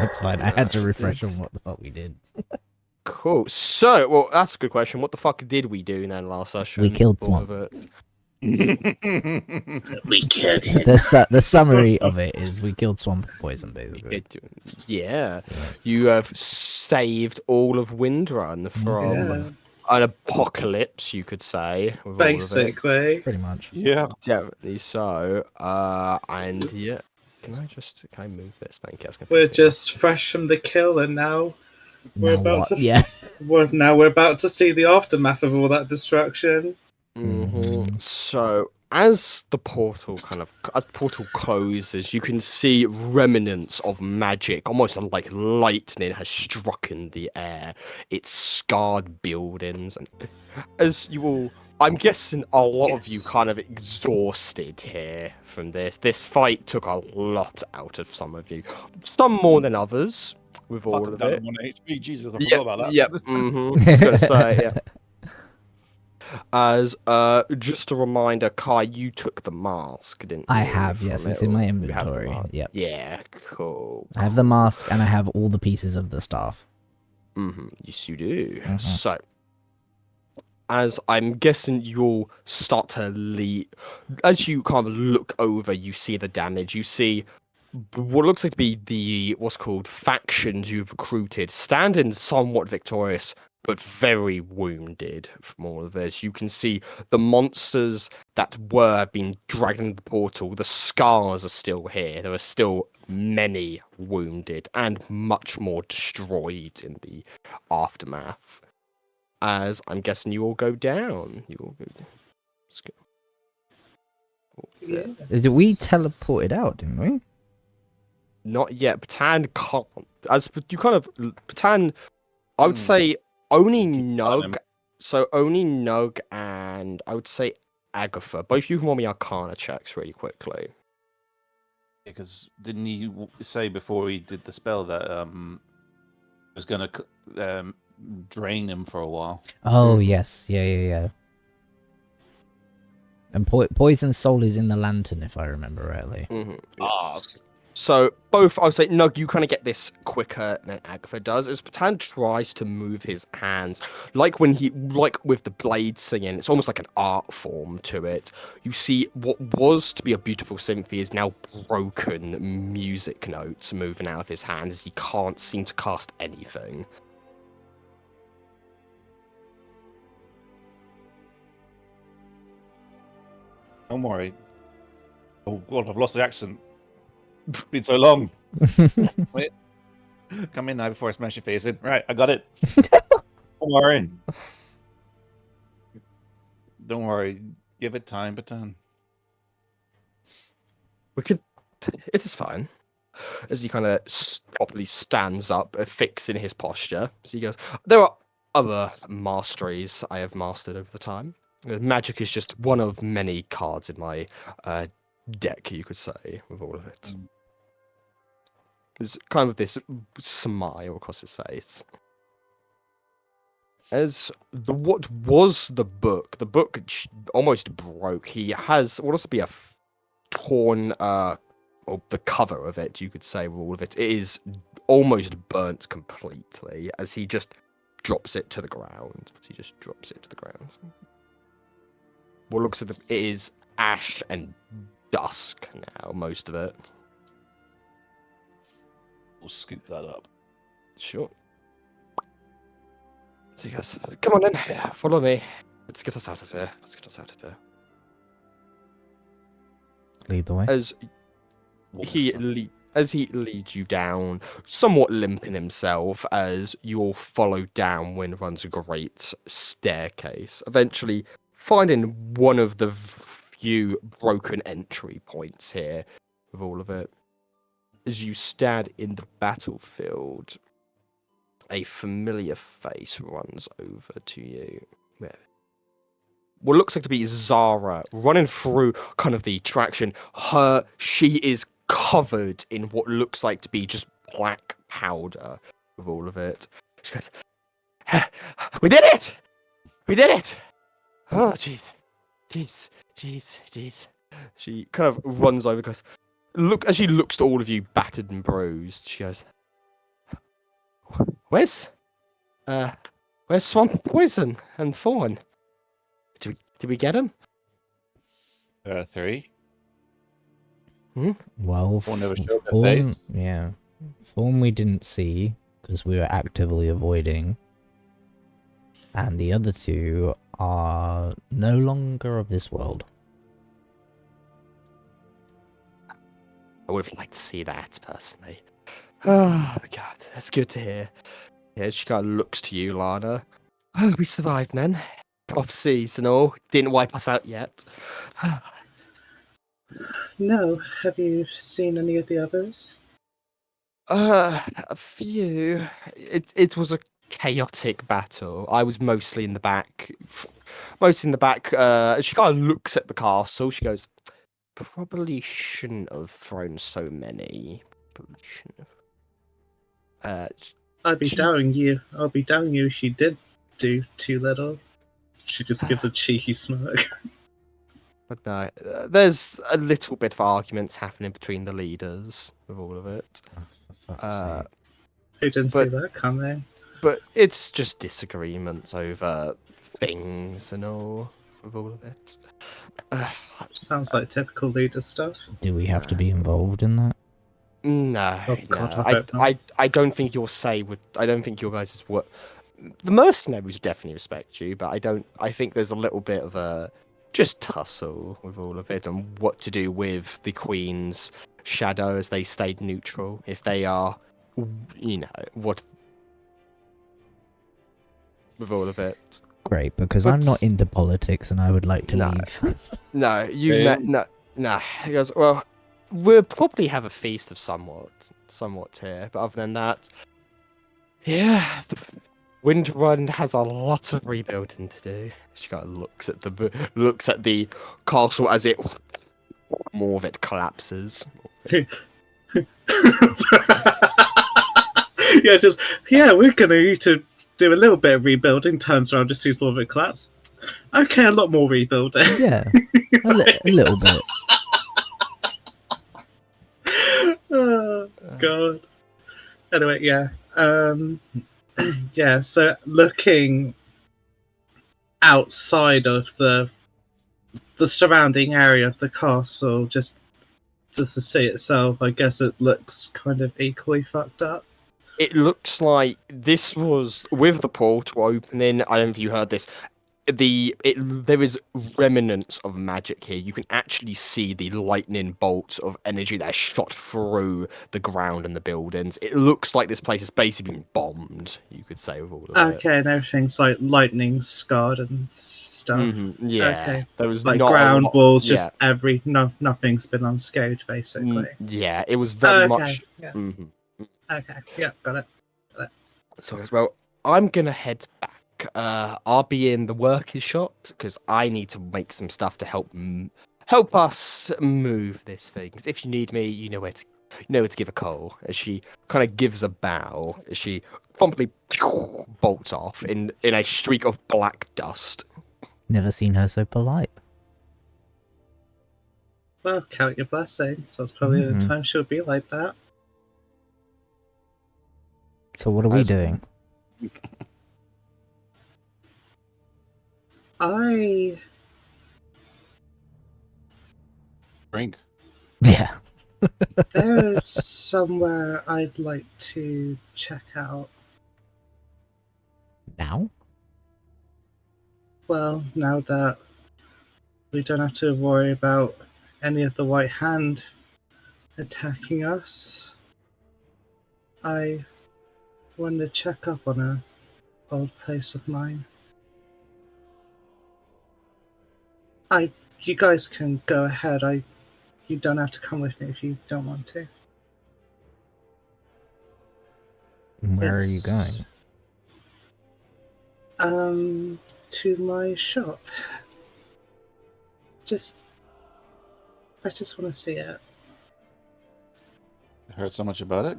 It's fine. I had to refresh on what the fuck we did. Cool. So, well, that's a good question. What the fuck did we do then last session? We killed All Swamp. of it. We killed him. The summary of it is we killed Swamp Poison, basically. Yeah. You have saved all of Windrun from an apocalypse, you could say. With Basically. Pretty much. Yeah. Definitely so. And yeah. Can I move this? Thank you. We're just fresh from the kill, and now we're Now about what? to. Yeah. We're about to see the aftermath of all that destruction. So as the portal closes, you can see remnants of magic, almost like lightning has struck in the air. It's scarred buildings, and as you all, I'm guessing a lot of you kind of exhausted here from this. This fight took a lot out of some of you, some more than others. With all of down it. to 1 HP. Jesus, I forgot about that. Yep. I was gonna say, yeah. As just a reminder, Kai, you took the mask, didn't you? I have, yes. It's in my inventory. Yep. Yeah, cool. I have the mask and I have all the pieces of the staff. Yes, you do. So, as I'm guessing you'll start to leave, as you kind of look over, you see the damage. You see what looks like to be what's called factions you've recruited, standing somewhat victorious, but very wounded from all of this. You can see the monsters that have been dragged into the portal. The scars are still here. There are still many wounded and much more destroyed in the aftermath. As I'm guessing you all go down. You all go down. Let's go. Did we teleport it out, didn't we? Not yet. Patan can't. As you kind of Patan, I would say only Nug. So only Nug and I would say Agatha. Both you can roll me Arcana checks really quickly. Because didn't he say before he did the spell that was going to drain him for a while? Oh, yes. Yeah. And Poison Soul is in the lantern, if I remember rightly. So both, I would say, Nug, you kind of get this quicker than Agatha does. As Patan tries to move his hands, like with the blade singing, it's almost like an art form to it. You see what was to be a beautiful symphony is now broken music notes moving out of his hands. He can't seem to cast anything. Don't worry. Oh God, I've lost the accent. It's been so long. Wait. Come in now before I smash your face in. Right, I got it. Don't worry. Don't worry. Give it time, Patan. It is fine. As he kind of properly stands up, fixing his posture. So he goes, there are other masteries I have mastered over the time. Magic is just one of many cards in my deck, you could say, with all of it. There's kind of this smile across his face. As what was the book almost broke. He has what also be a torn, or the cover of it, you could say, with all of it. It is almost burnt completely as he just drops it to the ground. What looks at it is ash and dusk now, most of it. We'll scoop that up. Sure. So he goes, come on in, follow me. Let's get us out of here. Lead the way. As he leads you down, somewhat limping himself, as you all follow down Windrun's great staircase, eventually finding one of the few broken entry points here with all of it. As you stand in the battlefield, a familiar face runs over to you. What looks like to be Zara running through kind of the traction. She is covered in what looks like to be just black powder with all of it. She goes, we did it! Oh, jeez. She kind of runs over, goes, as she looks to all of you battered and bruised, she goes, Where's Swamp Poison and Thorn? Did we get him? 3. Well, Thorn never showed their Thorn, face. yeah. Thorn we didn't see because we were actively avoiding. And the other two are no longer of this world. I would have liked to see that personally. Oh my god, that's good to hear. Yeah, she kind of looks to you, Lana. Oh, we survived, then. Prophecies and all didn't wipe us out yet. No, have you seen any of the others? A few. It was a chaotic battle. I was mostly in the back. Mostly in the back. She kind of looks at the castle. She goes, "Probably shouldn't have thrown so many. Probably shouldn't have." I'd be She- doubting you. I'll be doubting you if you did do too little. She just gives a cheeky smirk. But no, there's a little bit of arguments happening between the leaders of all of it. Oh, for fuck's Uh, sake. Who didn't see But- that coming? But it's just disagreements over things and all of all of it. Sounds like typical leader stuff. Do we have to be involved in that? No, Oh, God, no. I hope not. I don't think your say would. I don't think your guys' work. The mercenaries would definitely respect you, but I don't. I think there's a little bit of a just tussle with all of it and what to do with the Queen's shadow as they stayed neutral. If they are, what with all of it. Great, because I'm not But- into politics and I would like to No. leave. No, you Really? no. He goes, well, we'll probably have a feast of somewhat here, but other than that, yeah, the Windrun has a lot of rebuilding to do. She kind of looks at the castle as more of it collapses. We're gonna need to do a little bit of rebuilding. Turns around, just sees more of it collapse. Okay, a lot more rebuilding. Yeah, a little bit. Oh god. Anyway, yeah. Yeah, so looking outside of the surrounding area of the castle, just the city itself, I guess it looks kind of equally fucked up. It looks like this was with the portal opening. I don't know if you heard this. There is remnants of magic here. You can actually see the lightning bolts of energy that are shot through the ground and the buildings. It looks like this place has basically been bombed. You could say with all of it. Okay, and everything's like lightning scarred and stuff. Yeah. Okay. There was Like not a ground lot- walls, yeah. just nothing's been unscathed, basically. Yeah, it was very Okay, much. yeah. Mhm. Okay, yeah, got it. So as well, I'm gonna head back. I'll be in the workers' shop because I need to make some stuff to help us move this thing. 'Cause if you need me, you know where to give a call. As she kind of gives a bow, as she promptly bolts off in a streak of black dust. Never seen her so polite. Well, count your blessings. That's probably the Mhm. time she'll be like that. So what are we As- doing? I Drink. Yeah. there is somewhere I'd like to check out. Now? Well, now that we don't have to worry about any of the White Hand attacking us, I wanted to check up on a old place of mine. You guys can go ahead. You don't have to come with me if you don't want to. Where are you It's- going? To my shop. I just want to see it. I heard so much about it.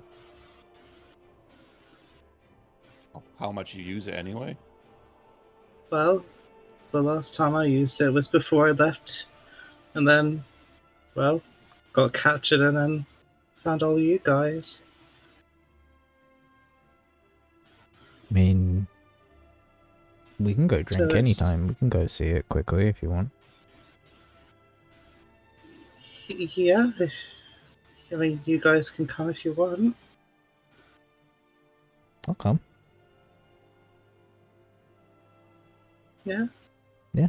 How much you use it anyway? Well, the last time I used it was before I left, and then, well, got captured and then found all you guys. We can go drink So it's- anytime. We can go see it quickly if you want. Yeah, I mean, you guys can come if you want. I'll come. Yeah. Yeah.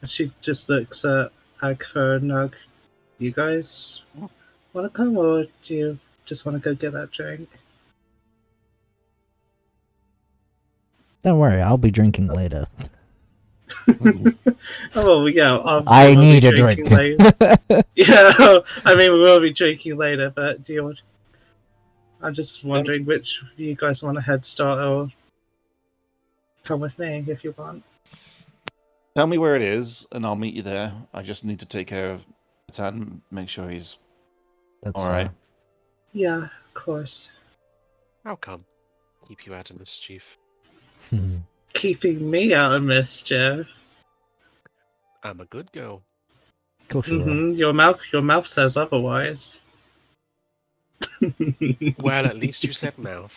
She just looks at Agatha and Nug. You guys want to come, or do you just want to go get that drink? Don't worry, I'll be drinking later. Oh, yeah, obviously I we'll need be a drink. drinking later. Yeah, I mean, we will be drinking later, but do you want... I'm just wondering which of you guys want a head start, or come with me if you want. Tell me where it is, and I'll meet you there. I just need to take care of Tan, make sure he's That's all right. Yeah, of course. How come? Keep you out of mischief. fine. Keeping me out of mischief. I'm a good girl. Of course you are. Your mouth says otherwise. Well, at least you said mouth.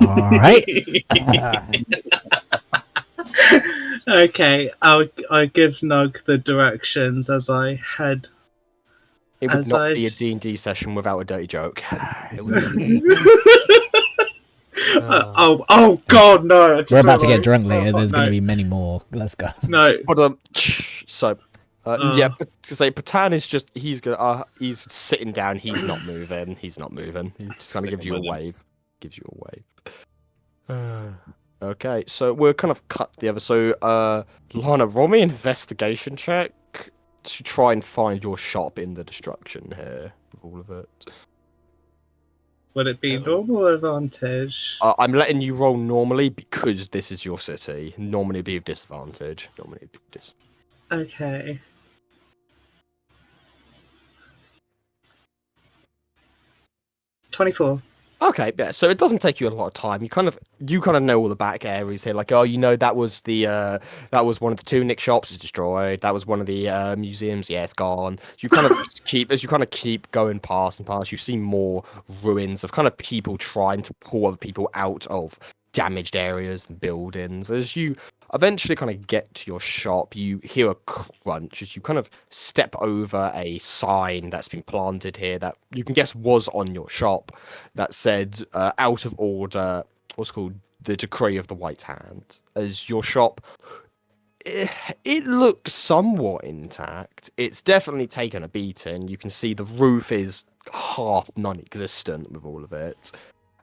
Alright. Okay, I give Nug the directions as I head. It would As not I- be a D&D session without a dirty joke. It would not be. oh God, no! I just We're about to get realised- drunk later. oh, There's no, going to be many more. Let's go. no. But so yeah, but to say Patan is just he's sitting down. He's not moving. He's not moving. He just kind of gives you a wave. Gives you a wave. Okay, so we're kind of cut together. So Lana, roll me an investigation check to try and find your shop in the destruction here with all of it. Would it be normal advantage? I'm letting you roll normally because this is your city. Normally it'd be with disadvantage. Okay. $24. Okay, yeah. So it doesn't take you a lot of time. You kind of know all the back areas here. Like, oh, that was one of the tunic shops is destroyed. That was one of the museums. Yeah, it's gone. You kind of keep going past and past. You see more ruins of kind of people trying to pull other people out of damaged areas and buildings. As you eventually kind of get to your shop, you hear a crunch as you kind of step over a sign that's been planted here that you can guess was on your shop that said out of order, what's called the Decree of the White Hand. As your shop, it looks somewhat intact. It's definitely taken a beating. You can see the roof is half non-existent with all of it.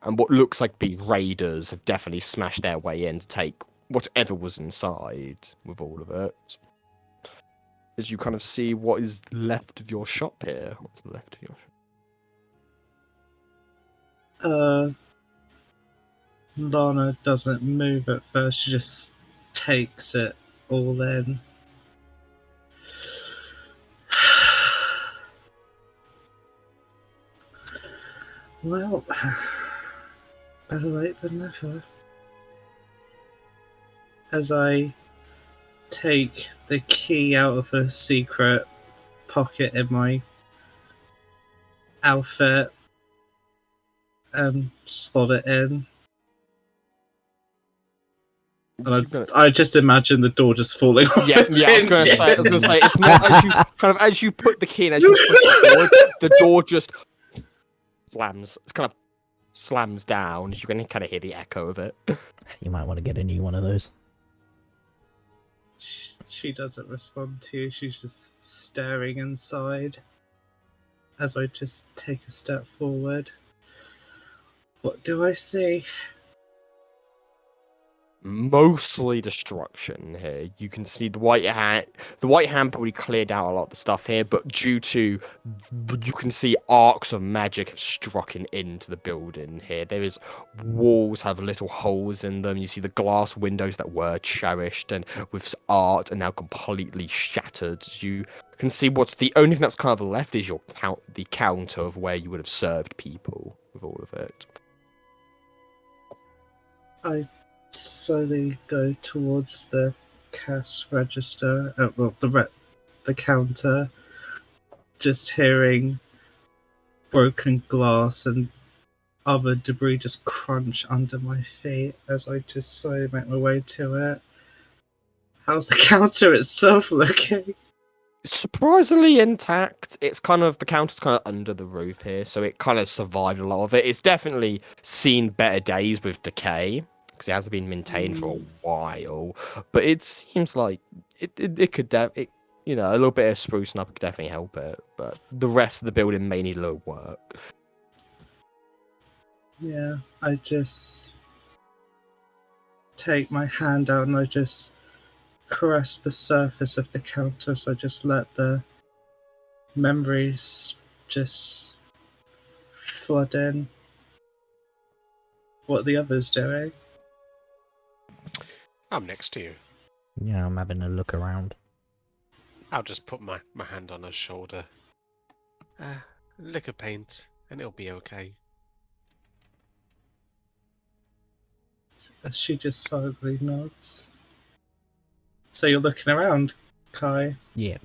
And what looks like be raiders have definitely smashed their way in to take whatever was inside with all of it. As you kind of see what is left of your shop here. What's left of your shop? Lana doesn't move at first. She just takes it all in. Well, better late than never. As I take the key out of a secret pocket in my outfit and slot it in. And I just imagine the door just falling off. Yeah, its I was gonna hinges. say it's not as you put the key in, as you push it forward, the door just slams down. You can kind of hear the echo of it. You might want to get a new one of those. She doesn't respond to you. She's just staring inside. As I just take a step forward. What do I see? Mostly destruction here. You can see the white hand probably cleared out a lot of the stuff here, but you can see arcs of magic have struck into the building here. There is walls have little holes in them. You see the glass windows that were cherished and with art are now completely shattered. You can see what's the only thing that's kind of left is the counter of where you would have served people with all of it. I slowly go towards the cash register, the counter, just hearing broken glass and other debris just crunch under my feet as I just slowly make my way to it. How's the counter itself looking? Surprisingly intact. It's kind of the counter's kind of under the roof here, so it kind of survived a lot of it. It's definitely seen better days with decay because it hasn't been maintained for a while. But it seems like it could you know, a little bit of sprucing up could definitely help it. But the rest of the building may need a little work. Yeah, I just take my hand out and I just caress the surface of the counter, so I just let the memories just flood in. What are the others doing? I'm next to you. Yeah, I'm having a look around. I'll just put my hand on her shoulder. Lick of paint, and it'll be okay. She just silently nods. So you're looking around, Kai? Yeah.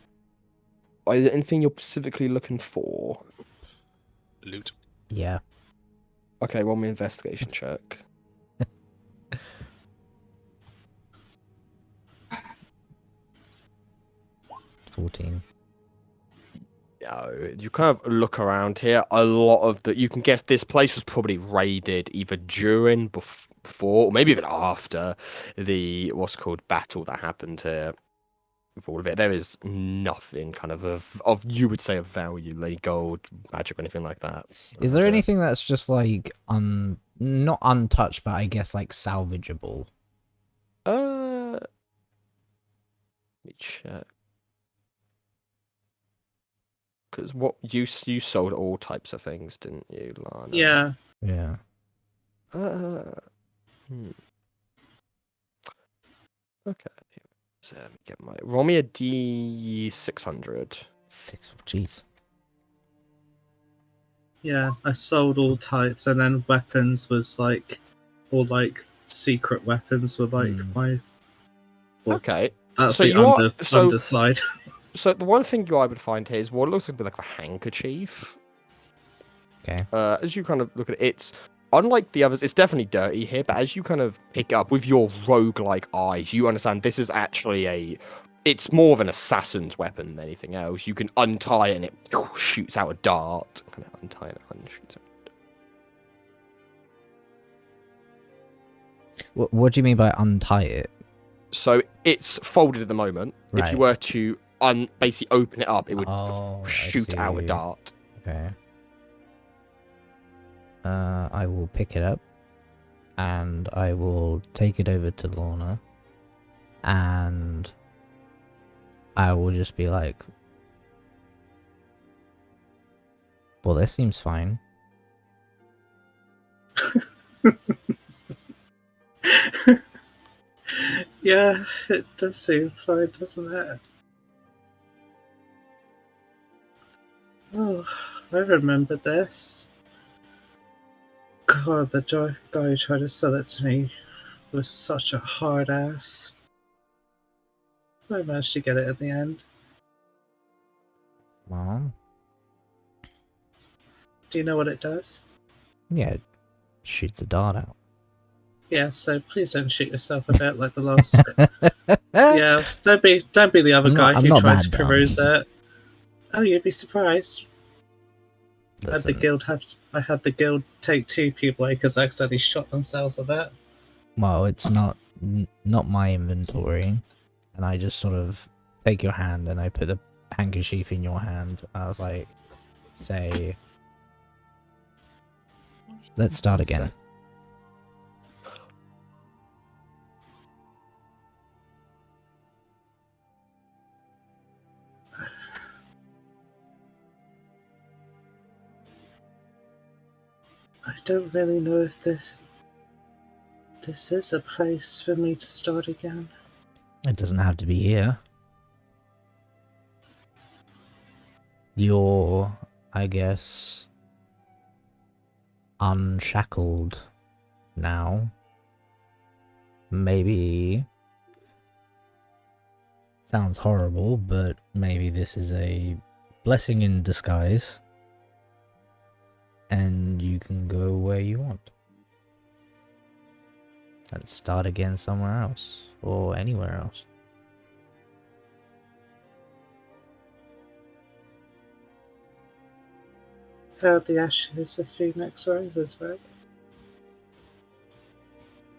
Is there anything you're specifically looking for? Loot. Yeah. Okay, roll me an investigation check. 14. You kind of look around here. A lot of you can guess this place was probably raided either during, before, or maybe even after the what's called battle that happened here. With all of it, there is nothing kind of you would say of value, like gold, magic, or anything like that. Is there anything that's just like not untouched, but I guess like salvageable? Let me check. Because what you sold all types of things, didn't you, Lana? Yeah. Yeah. Okay. So let me get my roll me a D600. 6. Jeez. Yeah, I sold all types, and then weapons was like, all like secret weapons were like my. Well, Okay. that's So the you are- underslide. So the one thing I would find here is what looks like a handkerchief. Okay. As you kind of look at it, it's unlike the others. It's definitely dirty here, but as you kind of pick it up with your rogue-like eyes, you understand this is actually it's more of an assassin's weapon than anything else. You can untie it and it shoots out a dart. Kind of untie it and shoots out. What do you mean by untie it? So it's folded at the moment. If you Right. were to basically open it up, it would Oh, I shoot out a see. dart. Okay. I will pick it up, and I will take it over to Lorna, and I will just be like, well, this seems fine. Yeah, it does seem fine, doesn't it? Oh, I remember this. God, the guy who tried to sell it to me was such a hard ass. I managed to get it at the end. Mom? Do you know what it does? Yeah, it shoots a dart out. Yeah, so please don't shoot yourself a bit like the last. Yeah, don't be the other guy I'm who not tried that to dumb. peruse it. Oh, you'd be surprised. I had the guild take 2 people away because they accidentally shot themselves with it. Well, it's not my inventory, and I just sort of take your hand and I put the handkerchief in your hand. I was like, say, let's start again. I don't really know if this is a place for me to start again. It doesn't have to be here. You're, I guess, unshackled now. Maybe. Sounds horrible, but maybe this is a blessing in disguise. and you can go where you want. And start again somewhere else, or anywhere else. Out of the ashes, a phoenix rises, right?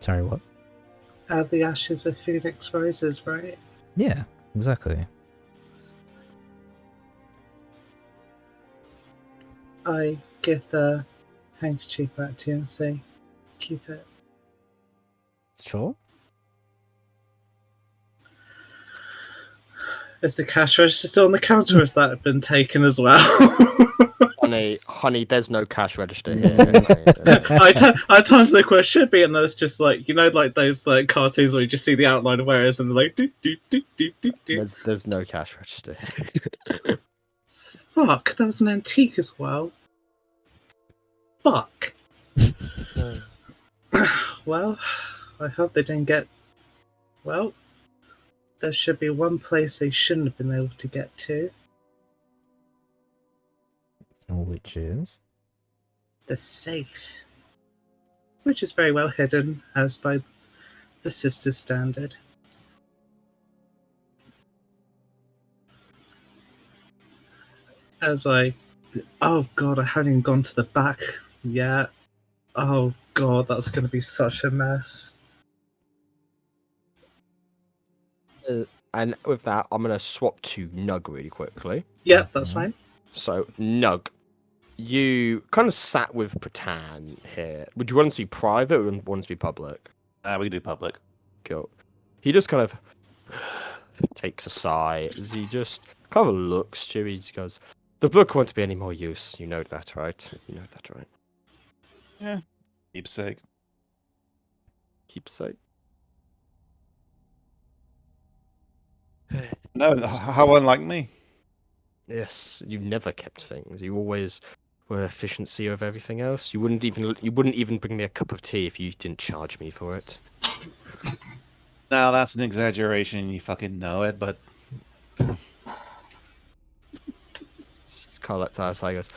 Sorry, what? Out of the ashes, a phoenix rises, right? Yeah, exactly. I give the handkerchief back to you and say, keep it. Sure. Is the cash register still on the counter, or has that been taken as well? Honey, there's no cash register here. I times look where it should be, and there's just like, you know, like those like cartoons where you just see the outline of where it is, and they're like, do, do, do, do, do, do. There's no cash register. Fuck, that was an antique as well. Fuck. Well, I hope they didn't get. Well, there should be one place they shouldn't have been able to get to. Which is? The safe. Which is very well hidden, as by the sisters' standard. As I. Oh god, I haven't even gone to the back yet. Oh god, that's going to be such a mess. And with that, I'm gonna swap to Nug really quickly. Yep, that's fine. So Nug, you kind of sat with Pratan here. Would you want it to be private or want it to be public? We can do public. Cool. He just kind of takes a sigh as he just kind of looks to you. He goes, "The book won't be any more use. You know that, right? You know that, right?" Yeah. Keepsake. Keepsake. No, how unlike me. Yes, you never kept things. You always were efficiency of everything else. You wouldn't even bring me a cup of tea if you didn't charge me for it. Now that's an exaggeration. You fucking know it, but It's kind of like Tyler goes,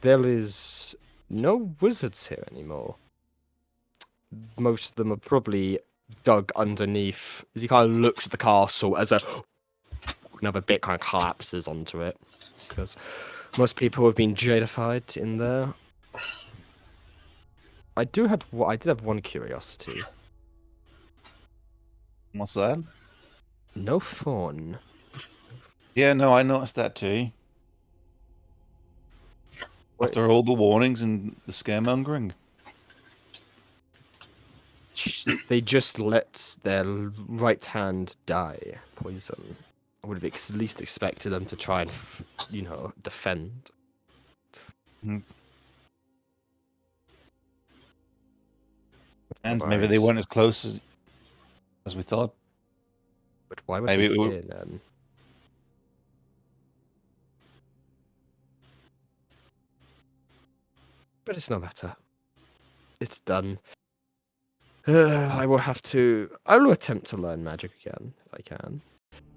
there is no wizards here anymore. Most of them are probably dug underneath. As he kind of looks at the castle as another bit kind of collapses onto it. Because most people have been jadified in there. I did have one curiosity. what's that? No fawn. Yeah, no, I noticed that too. Wait. After all the warnings and the scaremongering. They just let their right hand die. Poison. I would have at least expected them to try and, defend. And maybe they weren't as close as we thought. But why would Maybe they we- fear then? But it's no matter. It's done. I will attempt to learn magic again, if I can.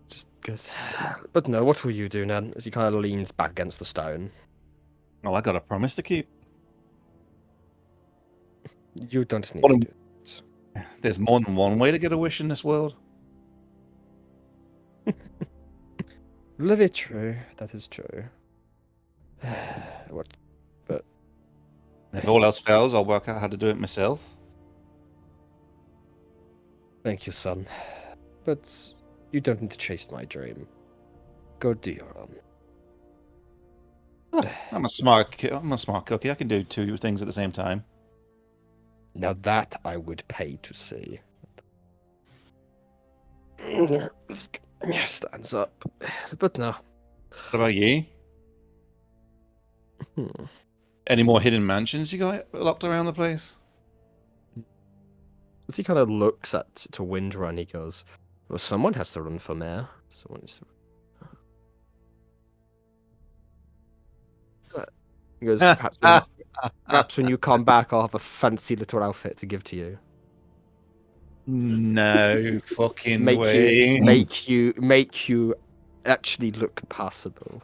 Just because. But no, what will you do, Nan? As he kind of leans back against the stone. Well, I got a promise to keep. You don't need What to am- do it. There's more than one way to get a wish in this world. Very true. That is true. What? If all else fails, I'll work out how to do it myself. Thank you, son. But you don't need to chase my dream. Go do your own. I'm a smart cookie. I can do two things at the same time. Now that I would pay to see. Stands up. But no. What about you? Any more hidden mansions you got locked around the place? As he kind of looks to Windrun, he goes, "Well, someone has to run for mayor. Someone needs to." He goes, perhaps when you come back, I'll have a fancy little outfit to give to you. No fucking Make way. you actually look passable.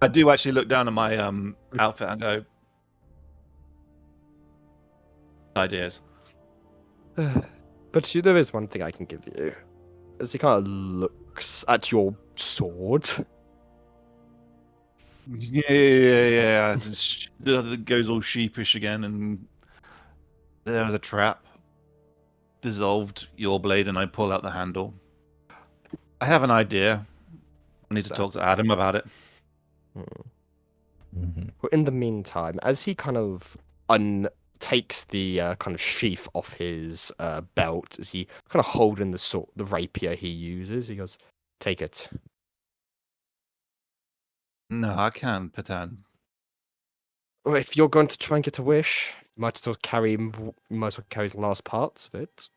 I do actually look down at my outfit and go, ideas. But there is one thing I can give you. As he kind of looks at your sword. Yeah. It goes all sheepish again, and there's a trap. Dissolved your blade, and I pull out the handle. I have an idea. I need to talk to Adam about it. Well, in the meantime, as he kind of takes the kind of sheath off his belt, as he kind of holding the rapier he uses, he goes, "Take it." No, I can, Patan. Well, if you're going to try and get a wish, you might as well carry the last parts of it.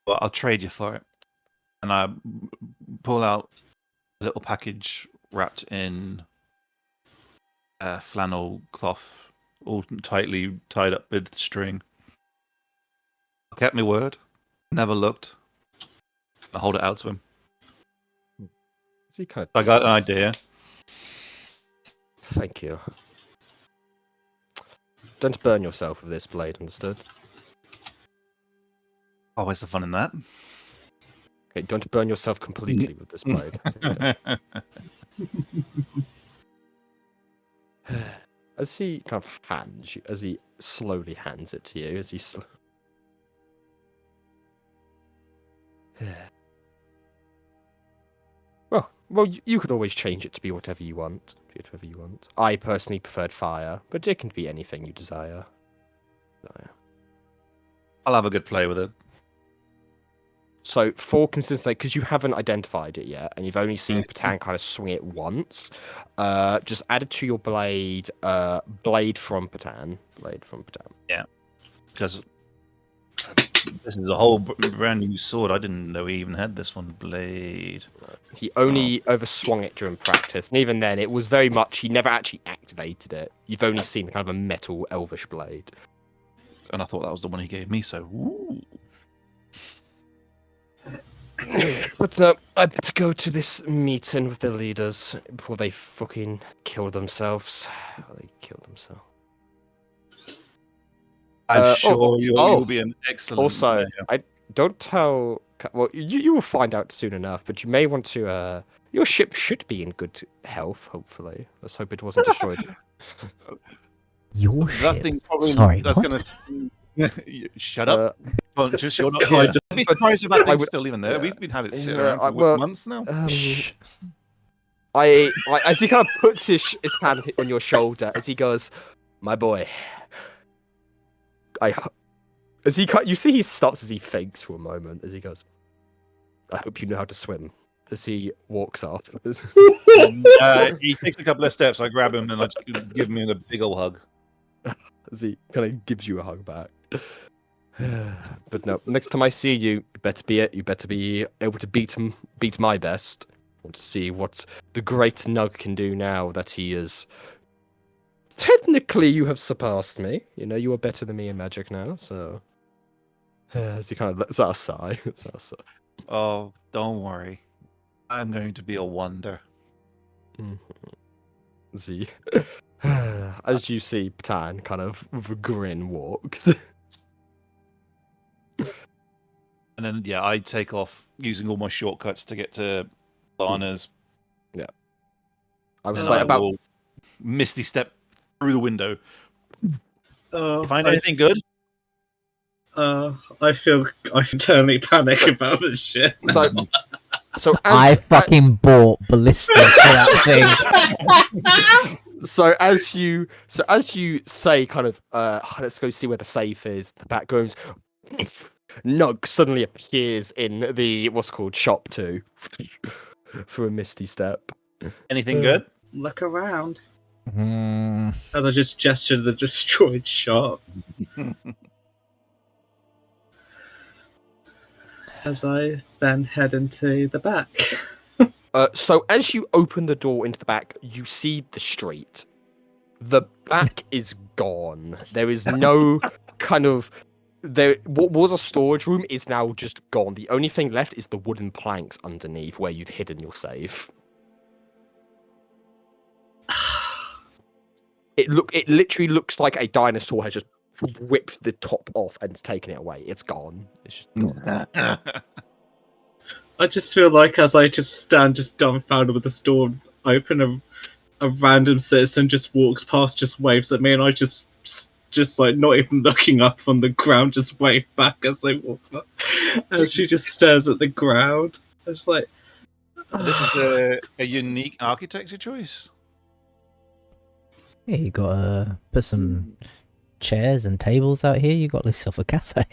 Well, I'll trade you for it. And I pull out a little package wrapped in flannel cloth, all tightly tied up with string. I kept my word. Never looked. I hold it out to him. He kind of I got an idea. Thank you. Don't burn yourself with this blade, understood? Oh, where's the fun in that? Okay, don't burn yourself completely with this blade. As he kind of as he slowly hands it to you, as he Well, you could always change it to be whatever you want. I personally preferred fire, but it can be anything you desire. I'll have a good play with it. So, for consistency, because you haven't identified it yet, and you've only seen Patan kind of swing it once, just add it to your blade, blade from Patan. Yeah. Because this is a whole brand new sword. I didn't know he even had this one. Blade. He only overswung it during practice, and even then, it was very much, he never actually activated it. You've only seen kind of a metal elvish blade. And I thought that was the one he gave me, so... Ooh. But I better go to this meeting with the leaders before they fucking kill themselves. I'm sure you'll be an excellent Also, player. I don't tell... Well, you will find out soon enough, but you may want to... Your ship should be in good health, hopefully. Let's hope it wasn't destroyed. Your That ship? thing's probably... Sorry, that's what? Gonna... Shut up. Conscious, you're not God, here. I'd be surprised if that thing's still even there. yeah. We've been having it sit Yeah, around for well, months now. Shh. As he kind of puts his hand on your shoulder, as he goes, "My boy, you see he stops as he thinks for a moment, as he goes, I hope you know how to swim." As he walks off. He takes a couple of steps, I grab him and I just give him a big old hug. As he kind of gives you a hug back. But no, next time I see you, you better be able to beat my best. I want to see what the great Nug can do now that he is... Technically, you have surpassed me. You know, you are better than me in magic now, so... As he kind of lets out a sigh. Oh, don't worry. I'm going to be a wonder. See, as you see, Patan kind of with a grin walks. And then, yeah, I take off using all my shortcuts to get to Lana's. Yeah. I was And like, I about... will misty step through the window. Oh, Find anything good? I internally panic about this shit. So I fucking bought ballistic for that thing. So as you say, kind of, let's go see where the safe is. The back goes. Nug suddenly appears in the what's called shop 2 for a misty step. Anything good? Look around. Hmm. As I just gesture to the destroyed shop. As I then head into the back. So as you open the door into the back, you see the street. The back is gone. There is no kind of what was a storage room is now just gone. The only thing left is the wooden planks underneath where you've hidden your safe. It literally looks like a dinosaur has just ripped the top off and taken it away. It's gone. It's just gone. I just feel like as I just stand just dumbfounded with the door open, a random citizen just walks past, just waves at me, and I just like not even looking up on the ground, just wave back as they walk up. And she just stares at the ground. I was like, This is a unique architecture choice. Yeah, you gotta put some chairs and tables out here. You got yourself a cafe.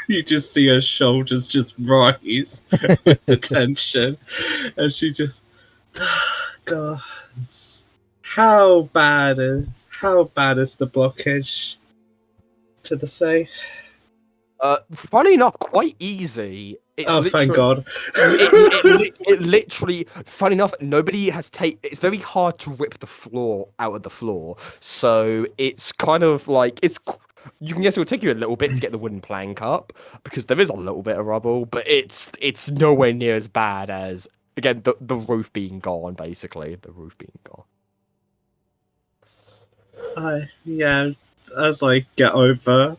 you just see her shoulders just rise with the tension, and she just, God, how bad is the blockage to the safe? Funny enough, quite easy. It's Thank God. it literally, funny enough, nobody has it's very hard to rip the floor out of the floor. So it's kind of like, you can guess it will take you a little bit to get the wooden plank up because there is a little bit of rubble, but it's nowhere near as bad as, again, the roof being gone, basically. The roof being gone. Yeah, as I get over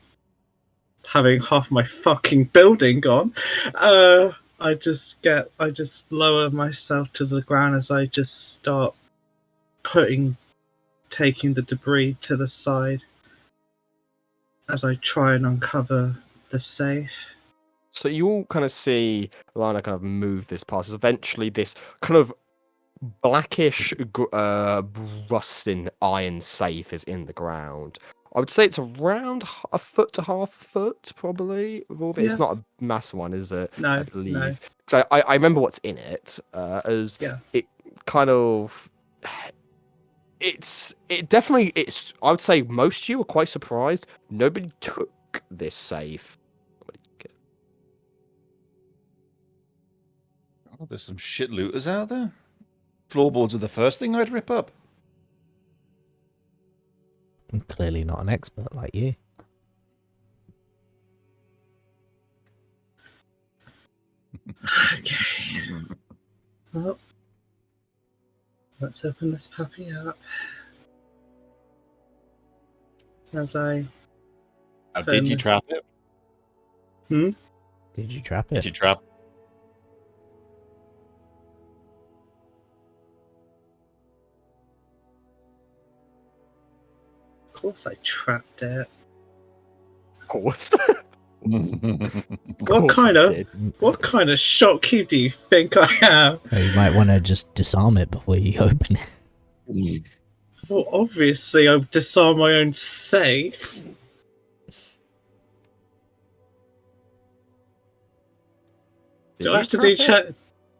having half my fucking building gone, I just lower myself to the ground as I just start taking the debris to the side as I try and uncover the safe. So you all kind of see Lana kind of move this past. Eventually, this kind of blackish, rusting iron safe is in the ground. I would say it's around a foot to half a foot, probably. With all of it. It's not a massive one, is it? No, I believe. no. So I remember what's in it. It kind of. It definitely. I would say most of you were quite surprised. Nobody took this safe. Oh, there's some shit looters out there. Floorboards are the first thing I'd rip up. I'm clearly not an expert like you. Okay. Well, let's open this puppy up. As I... How did you trap it? Did you trap it? Did you trap? Of course I trapped it. Of course. What kind of shopkeep do you think I am? Oh, you might want to just disarm it before you open it. Well, obviously I've disarmed my own safe. Do I have to do check?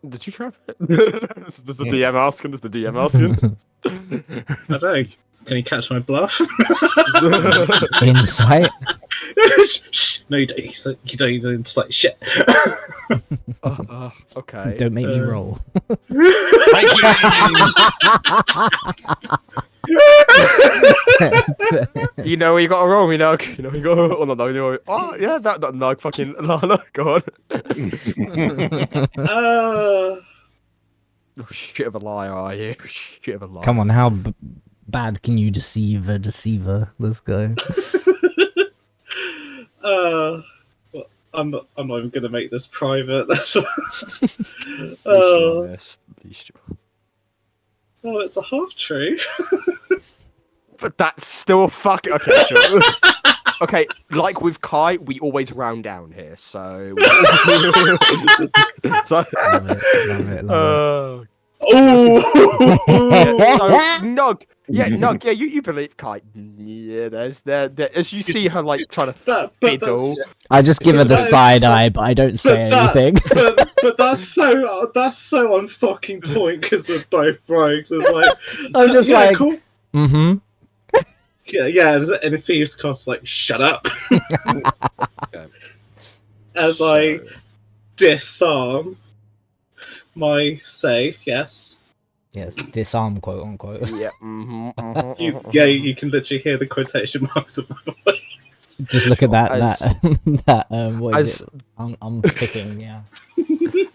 Did you trap it? Does the DM asking? Does the DM asking? I don't know. Can you catch my bluff? Insight? Shh. No, you don't. You don't. Just like shit. Okay. Don't make me roll. You know you got to roll me, Nug. You know you got to. Oh no, you know. Oh yeah, that Nug fucking Lana. Go on. Oh, shit of a liar, are you? Shit of a liar. Come on, how bad can you deceive a deceiver? Let's go. Well, I'm not even gonna make this private. That's what... Least Oh, it's a half truth. But that's still fucking okay. Sure. Okay, like with Kai, we always round down here, so. Love it. Oh. Yeah, so Nug, yeah, you believe Kai. Yeah, there's as you see her like trying to fiddle. I just give her the side eye, but I don't say anything. But that's so on fucking point because we're both rogues. It's like I'm just like, cool. Mm-hmm. Yeah. And if thieves cost like shut up. As I disarm my safe, yes. Yes, disarm, quote unquote. Yeah. You can literally hear the quotation marks of my voice. Just look at that. As- That what is as- it? I'm picking. Yeah.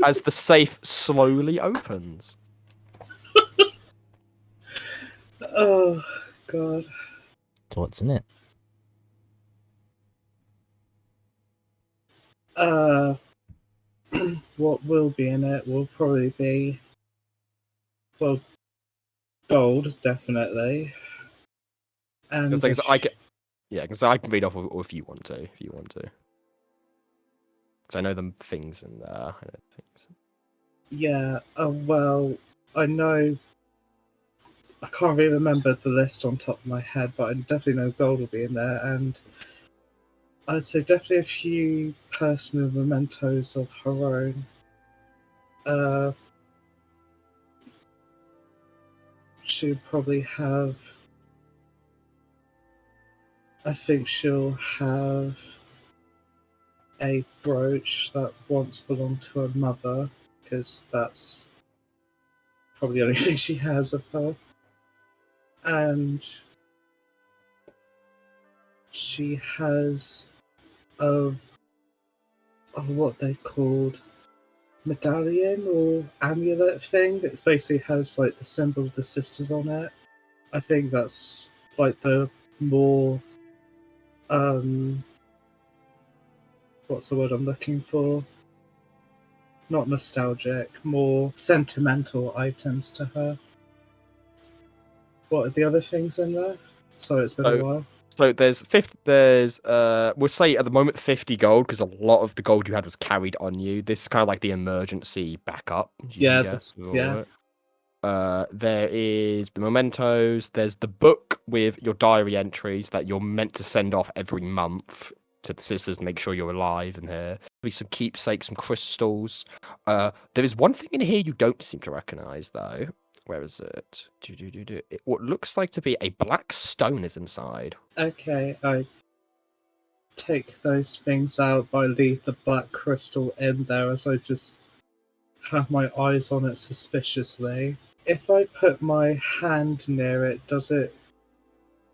As the safe slowly opens. Oh god. So what's in it? What will be in it will probably be, well, gold, definitely. And Because I can read off, or if you want to. Because I know them things in there. I know things. yeah, well, I know. I can't really remember the list on top of my head, but I definitely know gold will be in there, and I'd say definitely a few personal mementos of her own. She'll probably have. I think she'll have a brooch that once belonged to her mother, because that's probably the only thing she has of her. And she has a what they called medallion or amulet thing that basically has like the symbol of the sisters on it. I think that's like the more what's the word I'm looking for? Not nostalgic, more sentimental items to her. What are the other things in there? Sorry, it's been a while. So there's 50. There's we'll say at the moment 50 gold, because a lot of the gold you had was carried on you. This is kind of like the emergency backup. Yeah, Guess. yeah. There is the mementos. There's the book with your diary entries that you're meant to send off every month to the sisters to make sure you're alive in here. There'll be some keepsakes, some crystals. There is one thing in here you don't seem to recognize though. Where is it? What looks like to be a black stone is inside. Okay, I take those things out, but I leave the black crystal in there as I just have my eyes on it suspiciously. If I put my hand near it, does it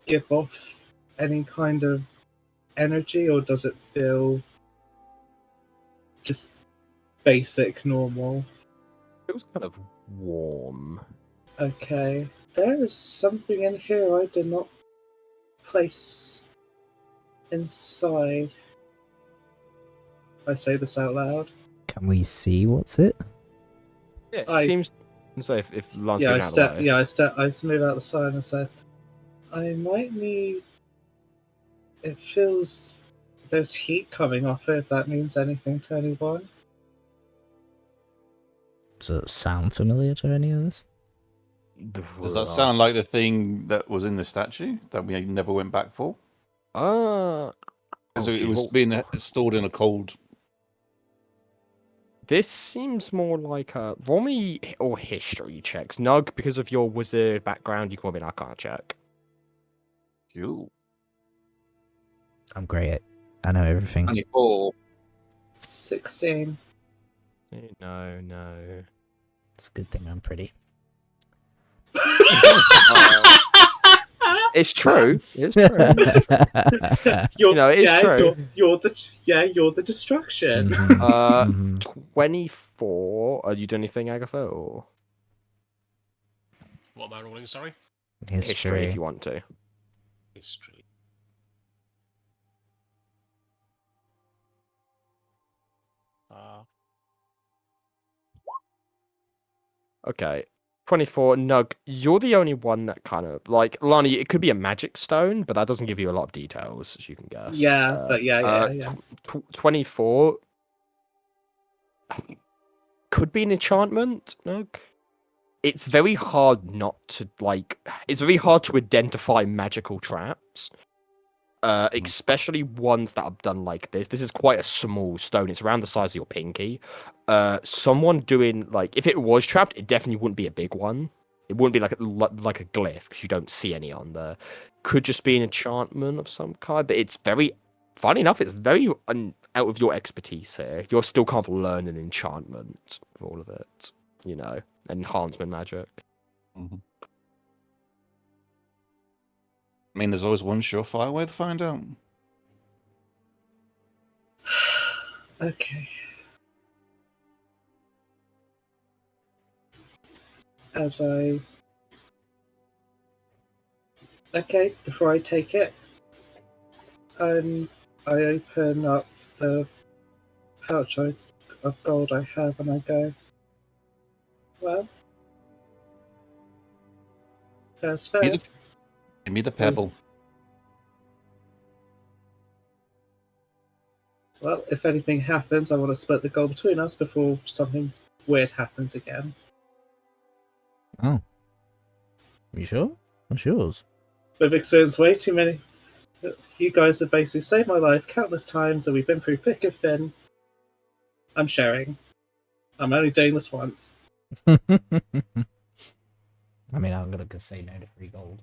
give off any kind of energy, or does it feel just basic, normal? It was kind of warm. Okay, there is something in here I did not place inside. I say this out loud. Can we see what's it? Yeah, it I- seems. So if Lance Yeah, I out of the way. I move out the side and say, I might need. It feels there's heat coming off it. If that means anything to anyone. Does it sound familiar to any of this? Does that sound like the thing that was in the statue that we never went back for? So it was being stored in a cold. This seems more like a roll me or history checks. Nug, because of your wizard background, you can roll me an arcana check. Cool. I'm great at. I know everything. 24. 16. No. It's a good thing I'm pretty. It's true. It's true. It is true. You're the distraction. Mhm, mhm. 24. Are you doing anything, Agatha? Or What am I rolling? Sorry. history if you want to. History. Okay. 24. Nug, you're the only one that kind of like Lani. It could be a magic stone, but that doesn't give you a lot of details, as you can guess. Yeah, but yeah. 24 could be an enchantment. Nug. It's very hard not to like. It's very hard to identify magical traps, especially ones that are done like this. This is quite a small stone. It's around the size of your pinky. Someone doing like, if it was trapped, it definitely wouldn't be a big one. It wouldn't be like a glyph because you don't see any on there. Could just be an enchantment of some kind. But it's very, funny enough, it's very out of your expertise here. You're still kind of learning enchantment for all of it. Enhancement magic. Mhm. I mean, there's always one surefire way to find out. Okay. As I... Okay, before I take it, I open up the pouch of gold I have and I go, well, fair's fair. Give me the pebble. Well, if anything happens, I want to split the gold between us before something weird happens again. Oh. You sure? What's yours? We've experienced way too many. You guys have basically saved my life countless times, and we've been through thick and thin. I'm sharing. I'm only doing this once. I mean, I'm gonna say no to free gold.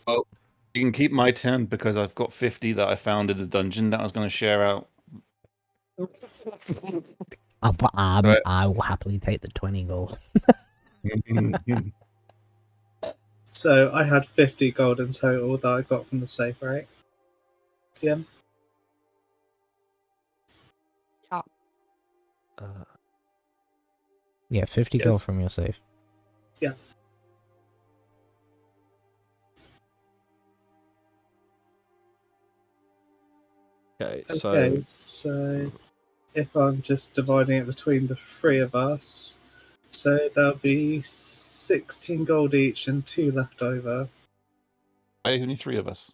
Well, you can keep my 10 because I've got 50 that I found in the dungeon that I was going to share out. But Right. I will happily take the 20 gold. So I had 50 gold in total that I got from the safe, right? DM? Yeah, 50 Yes. gold from your safe. Okay, Okay, so if I'm just dividing it between the three of us, so there'll be 16 gold each and 2 left over. Only 3 of us.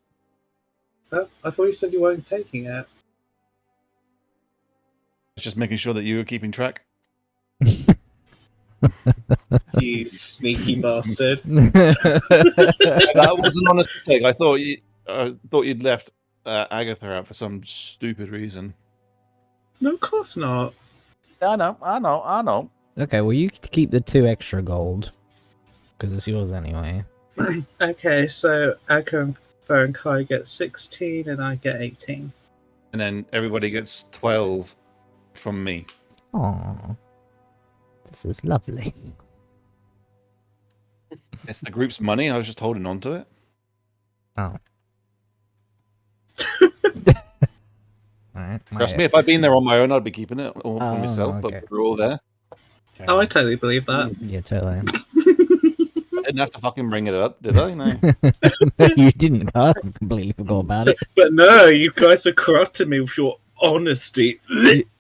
Huh? I thought you said you weren't taking it. Just making sure that you were keeping track. You sneaky bastard. That was an honest mistake. I thought you'd left Agatha out for some stupid reason. No, of course not. I know. Okay, well, you keep the 2 extra gold. Because it's yours anyway. Okay, so Akko and Kai get 16 and I get 18. And then everybody gets 12 from me. Oh, this is lovely. It's the group's money. I was just holding on to it. Oh. Alright. Trust me, if I'd been there on my own, I'd be keeping it all for Oh, myself. okay. But we're all there. Oh, I totally believe that. Yeah, totally. I didn't have to fucking bring it up, did I? No. No, you didn't. I completely forgot about it. But no, you guys are corrupting me with your honesty.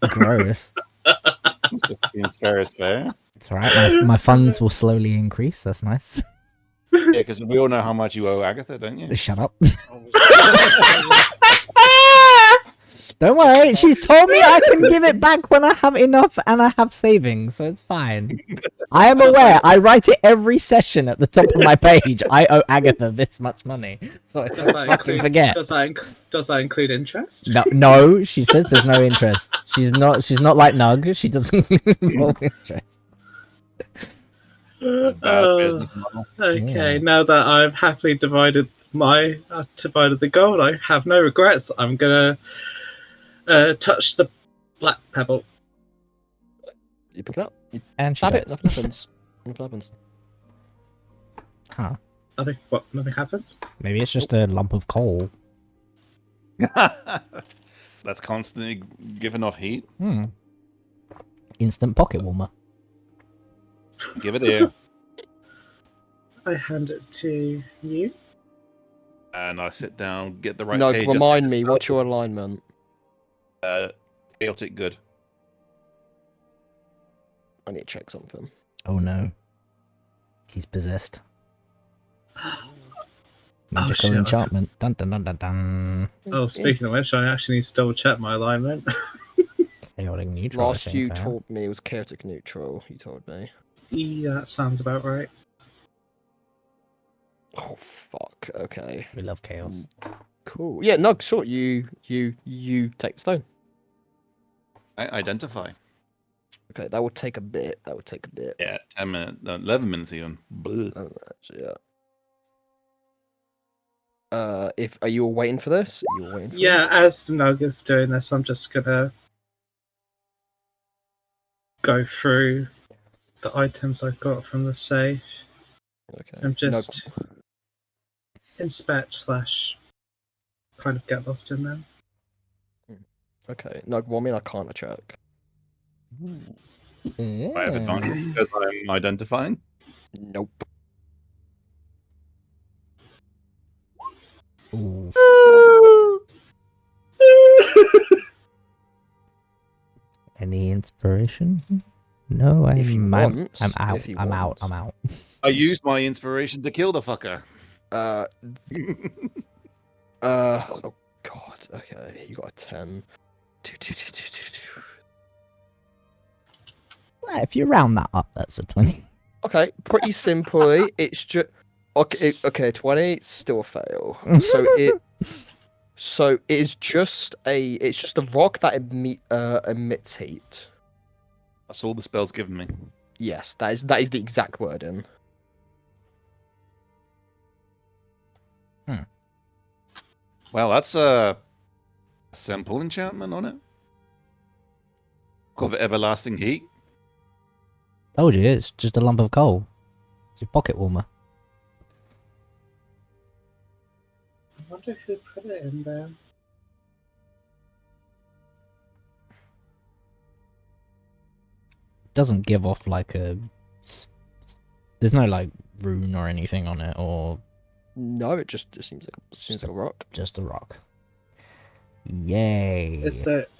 Gross. It just seems fair as fair. It's alright. My funds will slowly increase. That's nice. Yeah, because we all know how much you owe Agatha, don't you? Shut up. Don't worry. She's told me I can give it back when I have enough and I have savings, so it's fine. I am aware. I write it every session at the top of my page. I owe Agatha this much money, so I Does don't that fucking include, forget. does that include interest? No, she says there's no interest. She's not like Nug. She doesn't involve interest. It's a bad business model. Okay, Yeah. now that I've happily divided the gold, I have no regrets. I'm gonna touch the black pebble. You pick it up. You And she stab it. dies. Nothing happens. Nothing happens. Huh. Nothing happens. Maybe it's just a lump of coal. That's constantly giving off heat. Instant pocket warmer. Give it here. I hand it to you. And I sit down, get the right No, page. remind me, what's your alignment? Chaotic good. I need to check something. Oh no. He's possessed. Magical shit. enchantment. Dun dun dun dun dun. Oh, speaking of which, I actually need to double check my alignment. Chaotic neutral. I Last think, you huh? told me it was chaotic neutral, you told me. Yeah, that sounds about right. Oh, fuck. Okay. We love chaos. Cool. Yeah, no, sure. You take the stone. I identify. Okay, that would take a bit. Yeah, 10 minutes, 11 minutes even. Bleh. Oh, actually, yeah. Are you all waiting for this? Are you all waiting for Yeah, as Nugget's doing this, I'm just gonna go through the items I got from the safe Okay. and just inspect / kind of get lost in them. Okay. No, well, I mean, I can't check. I have advantage because I'm identifying. Nope. Ooh. Any inspiration? No, If he I'm wants, out. if he I'm out. wants. I'm out. I used my inspiration to kill the fucker. Oh god. Okay, you got a 10. Well, if you round that up, that's a 20. Okay, pretty simply, it's just okay. 20, it's still a fail. So it is just a rock that emits heat. That's all the spell's given me. Yes, that is the exact wording. Well, that's a simple enchantment on it. Called the Everlasting Heat. Told you, it's just a lump of coal. It's your pocket warmer. I wonder who put it in there. Doesn't give off like a. There's no like rune or anything on it, or No, it seems like a rock. just a rock. Yay! Is it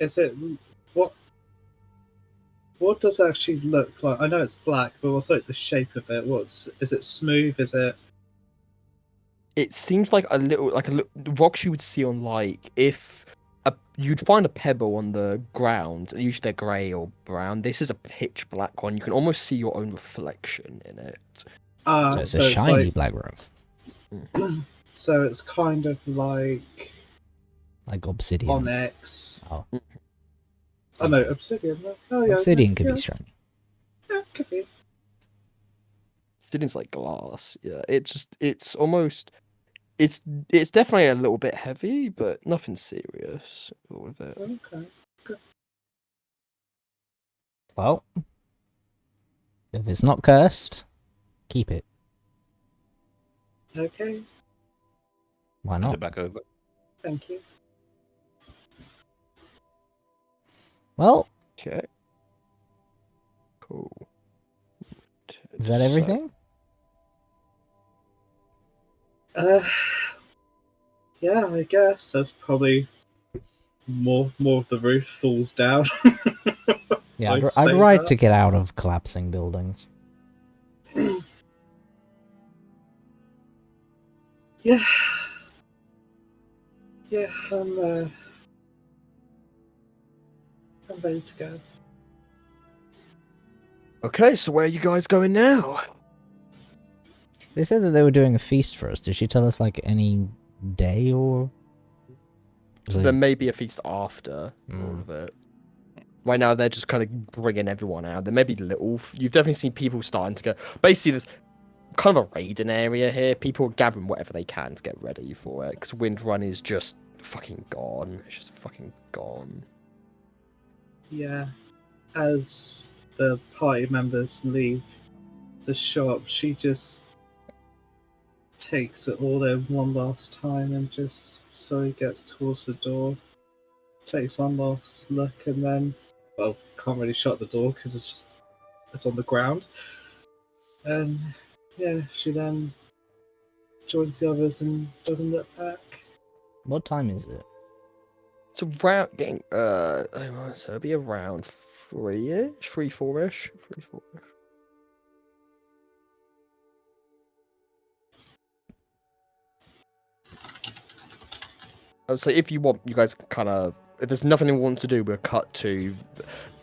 what does it actually look like? I know it's black, but what's like the shape of it? Is it smooth? Is it It seems like a little rocks you would see on like if you'd find a pebble on the ground. Usually they're grey or brown. This is a pitch black one. You can almost see your own reflection in it. So it's a shiny black rock, so it's kind of like obsidian. onyx. Oh, Oh no, obsidian. Oh yeah, obsidian could yeah. be shiny. Yeah, could be. Obsidian's like glass. Yeah, it's almost. It's definitely a little bit heavy, but nothing serious. All of it. Okay. Well, if it's not cursed, keep it. Okay. Why Hand not? it back over. Thank you. Well, Okay. Cool. is that everything? Yeah, I guess that's probably more of the roof falls down. Yeah, So I'd save ride that. to get out of collapsing buildings. Yeah. Yeah, I'm ready to go. Okay, so where are you guys going now? They said that they were doing a feast for us. Did she tell us like any day or? So there may be a feast after all of it. Right now, they're just kind of bringing everyone out. There may be little. You've definitely seen people starting to go. Basically, there's kind of a raiding area here. People are gathering whatever they can to get ready for it. Because Wind Run is just fucking gone. It's just fucking gone. Yeah. As the party members leave the shop, she just takes it all in one last time and just slowly gets towards the door, takes one last look, and then, well, can't really shut the door because it's on the ground. And yeah, she then joins the others and doesn't look back. What time is it? It's around getting so it'll be around 3-ish, 3-4-ish. I would say if you want, you guys kind of, if there's nothing you want to do, we'll cut to.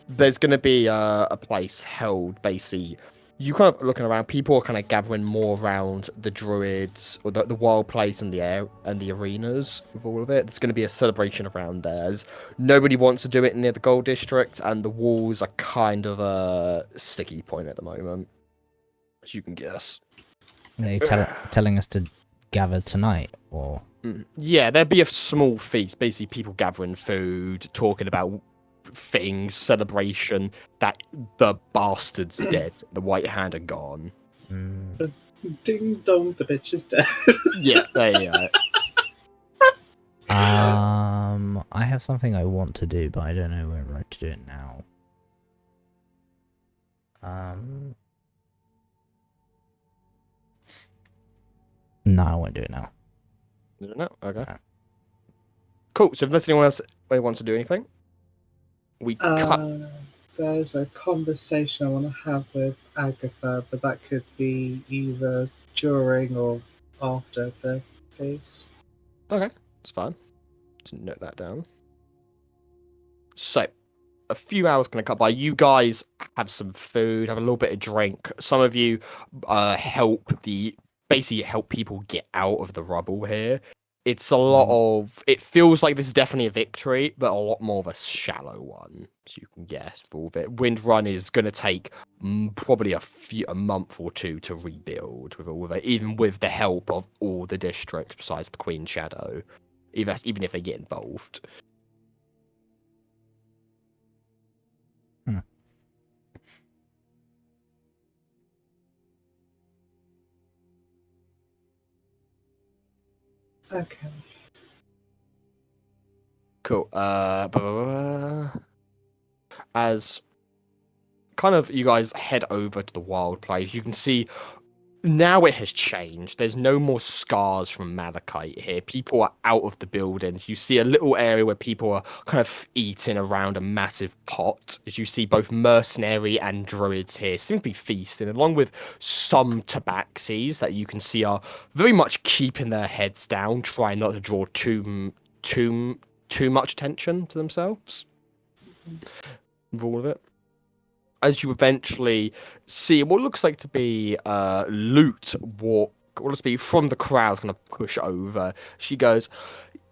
There's going to be a place held, basically. You kind of looking around, people are kind of gathering more around the druids, or the wild place and the air and the arenas with all of it. There's going to be a celebration around there. Nobody wants to do it near the gold district, and the walls are kind of a sticky point at the moment, as you can guess. Are they telling us to gather tonight, or? Yeah, there'd be a small feast, basically people gathering food, talking about things, celebration that the bastard's dead. The White Hand are gone. Mm. Ding dong, the bitch is dead. Yeah, there you go. I have something I want to do, but I don't know where to do it now. No, I won't do it now. No, okay. No. Cool. So if there's anyone else who wants to do anything, we cut. There's a conversation I want to have with Agatha, but that could be either during or after the piece. Okay, it's fine. Just note that down. So, a few hours gonna cut by. You guys have some food, have a little bit of drink. Some of you basically help people get out of the rubble here. It's a lot of. It feels like this is definitely a victory, but a lot more of a shallow one, as you can guess. For all of it, Wind Run is gonna take probably a month or two to rebuild with all of it, even with the help of all the districts besides the Queen Shadow, even if they get involved. Okay. Cool. As kind of you guys head over to the wild place, you can see now it has changed. There's no more scars from Malachite here. People are out of the buildings. You see a little area where people are kind of eating around a massive pot. As you see both mercenary and druids here seem to be feasting, along with some tabaxis that you can see are very much keeping their heads down, trying not to draw too much attention to themselves with all of it. As you eventually see what looks like to be loot walk, what looks to be from the crowd, kind of push over. She goes,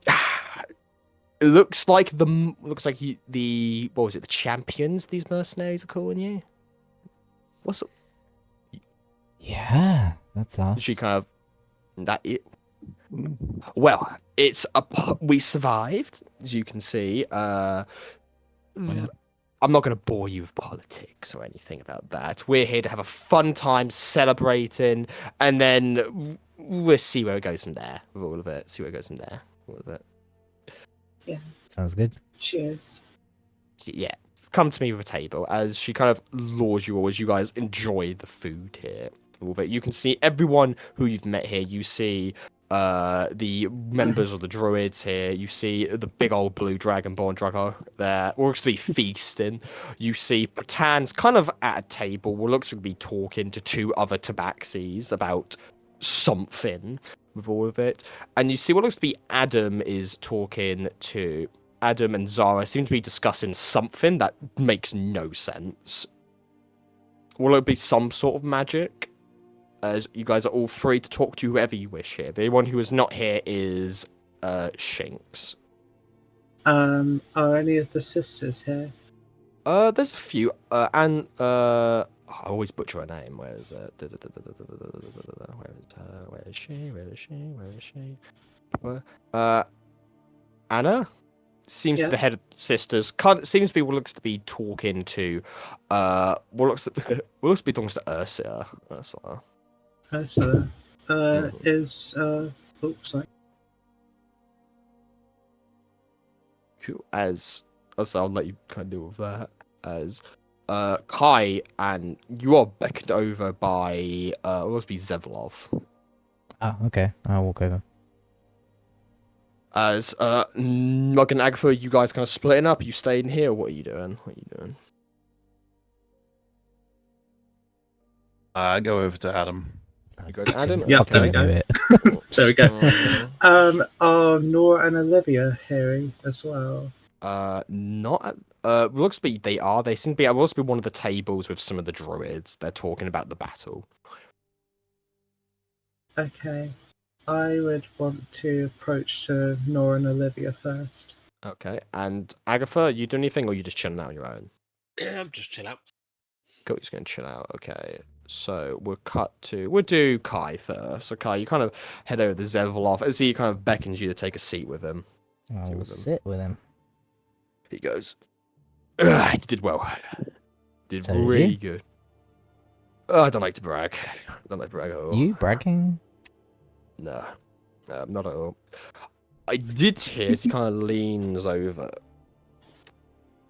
"It looks like the what was it? The champions? These mercenaries are calling you. What's up?" Yeah, that's us. She kind of that it. Well, we survived, as you can see. I'm not going to bore you with politics or anything about that. We're here to have a fun time celebrating, and then we'll see where it goes from there with all of it. All of it. Yeah. Sounds good. Cheers. Yeah. Come to me with a table, as she kind of lures you all as you guys enjoy the food here. All of it. You can see everyone who you've met here. You see the members of the druids here. You see the big old blue dragonborn Drago there, looks to be feasting. You see Pratan's kind of at a table, looks to be talking to two other tabaxis about something with all of it. And you see what looks to be Adam is talking to Adam, and Zara seem to be discussing something that makes no sense. Will it be some sort of magic? As you guys are all free to talk to whoever you wish here. The one who is not here is Shinx. Are any of the sisters here? There's a few. And I always butcher her name. Where is it? Where is she? Anna seems to be the head of the sisters. Seems to be what looks to be talking to what looks to be talking to Ursula. Ursula. Oops, sorry. Cool. As I'll let you kind of deal with that. As Kai, and you are beckoned over by what must be Zevlov. Oh, okay. I'll walk over. As Mug and Agatha, you guys kind of splitting up. You staying here? What are you doing? I go over to Adam. You go to Adam? Yep, there we Okay. go. There we go. Are Nora and Olivia here as well? Not at, looks to be they are. They seem to be. It must be one of the tables with some of the druids. They're talking about the battle. Okay. I would want to approach Nora and Olivia first. Okay. And Agatha, you do anything, or you just chilling out on your own? Yeah, I'm just chill out. Cool, just gonna chill out. Okay. So we'll do Kai first. So Kai, you kind of head over to Zevlov as he kind of beckons you to take a seat with him. I will sit with him. He goes, You did well. Did So did really you? good. I don't like to brag. I don't like to brag at all. You bragging? No, not at all. I did hear as he kind of leans over.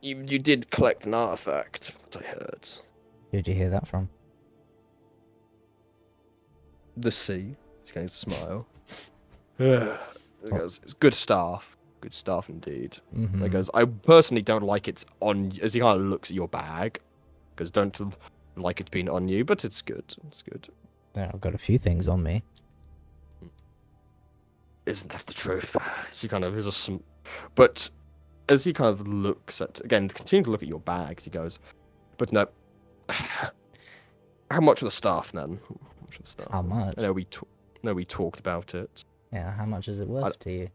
You did collect an artifact, what I heard. Who'd you hear that from? The sea. He's going to smile. He goes, it's good stuff. Good stuff indeed. Mm-hmm. He goes, I personally don't like it on, as he kind of looks at your bag. Because don't like it being on you, but it's good. It's good. Yeah, I've got a few things on me. Isn't that the truth? As he kind of is but as he kind of looks at, again, continue to look at your bags, he goes, but no. How much of the staff then? How much of the staff? How much? I know we talked about it. Yeah, how much is it worth to you?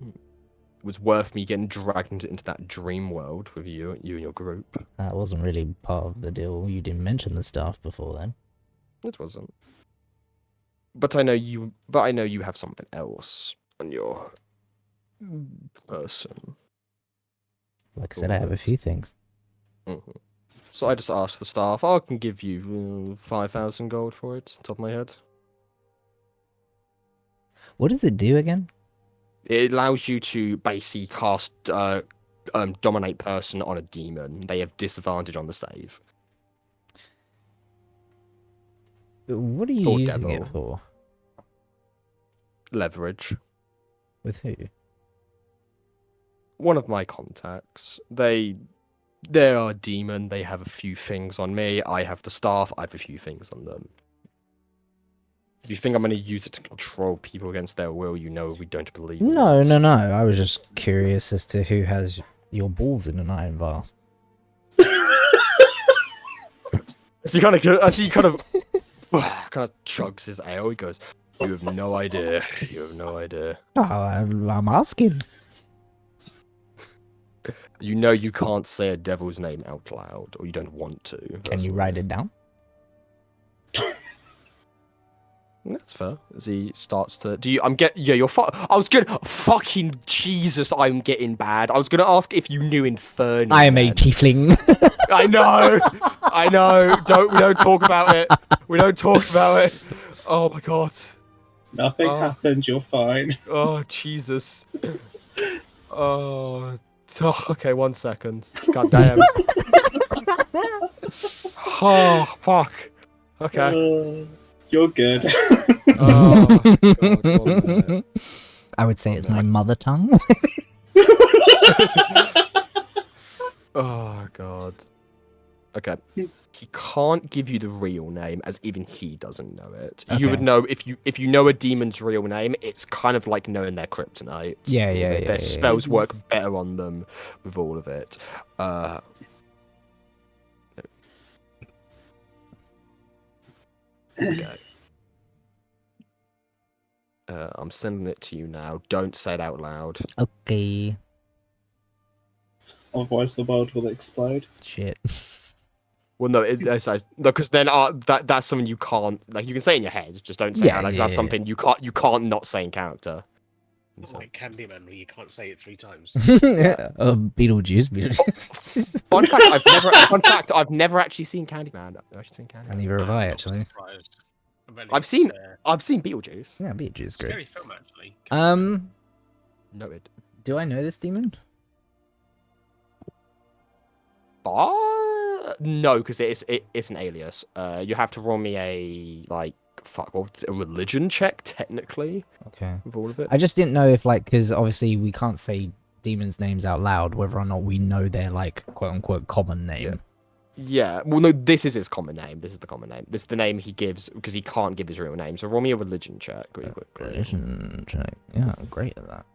It was worth me getting dragged into that dream world with you and your group. That wasn't really part of the deal. You didn't mention the staff before then. It wasn't. But I know you have something else on your person. Like I said, I have a few things. Mm-hmm. So I just asked the staff, I can give you 5,000 gold for it, top of my head. What does it do again? It allows you to basically cast dominate person on a demon. They have disadvantage on the save. What are you Or using devil. it for? Leverage. With who? One of my contacts. They are a demon. They have a few things on me. I have the staff. I have a few things on them. If you think I'm going to use it to control people against their will, you know we don't believe in No, it. no, no. I was just curious as to who has your balls in an iron vase. As he kind of chugs his ale, he goes, "You have no idea. You have no idea. Oh, I'm asking. You know you can't say a devil's name out loud, or you don't want to. Can you write it down? That's fair. As he starts to, you're I was gonna, fucking Jesus, I'm getting bad. I was gonna ask if you knew Inferno. I am a tiefling. I know. We don't talk about it. We don't talk about it. Oh my god. Nothing happened, you're fine. Oh, Jesus. Oh, okay, 1 second. God damn. Oh, fuck. Okay. You're good. Oh, God, God. I would say it's my mother tongue. Oh, God. Okay. He can't give you the real name, as even he doesn't know it. Okay. You would know if you know a demon's real name. It's kind of like knowing their kryptonite. Yeah. Their spells work better on them with all of it. Here we go. I'm sending it to you now. Don't say it out loud. Okay. Otherwise the world will explode. Shit. Well, no, because then that's something you can't, like, you can say it in your head, just don't say it out. Like, that's something you can't not say in character. It's like Candyman, where you can't say it 3 times. Beetlejuice. Fun fact, I've never actually seen Candyman. I've actually seen Candyman. Neither have I, actually. I've seen Beetlejuice. Yeah, Beetlejuice is Scary great. film, actually. Noted. Do I know this demon? No, because it's an alias. You have to roll me a religion check technically Okay. with all of it. I just didn't know if, like, because obviously we can't say demons' names out loud, whether or not we know their, like, quote-unquote common name. Yeah. Well, no, this is his common name. This is the common name. This is the name he gives because he can't give his real name. So roll me a religion check really quickly. Religion check. Yeah, I'm great at that.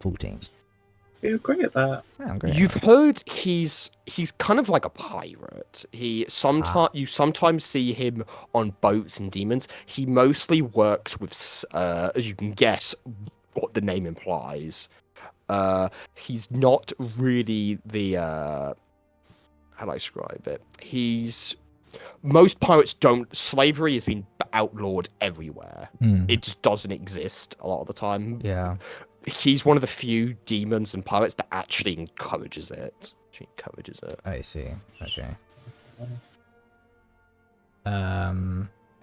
14. You're great at that. Yeah, I'm great. You've heard he's kind of like a pirate. You sometimes see him on boats and demons. He mostly works with, as you can guess, what the name implies. He's not really the how do I describe it? Most pirates don't. Slavery has been outlawed everywhere. It just doesn't exist a lot of the time. Yeah. he's one of the few demons and pirates that actually encourages it. I see. Okay.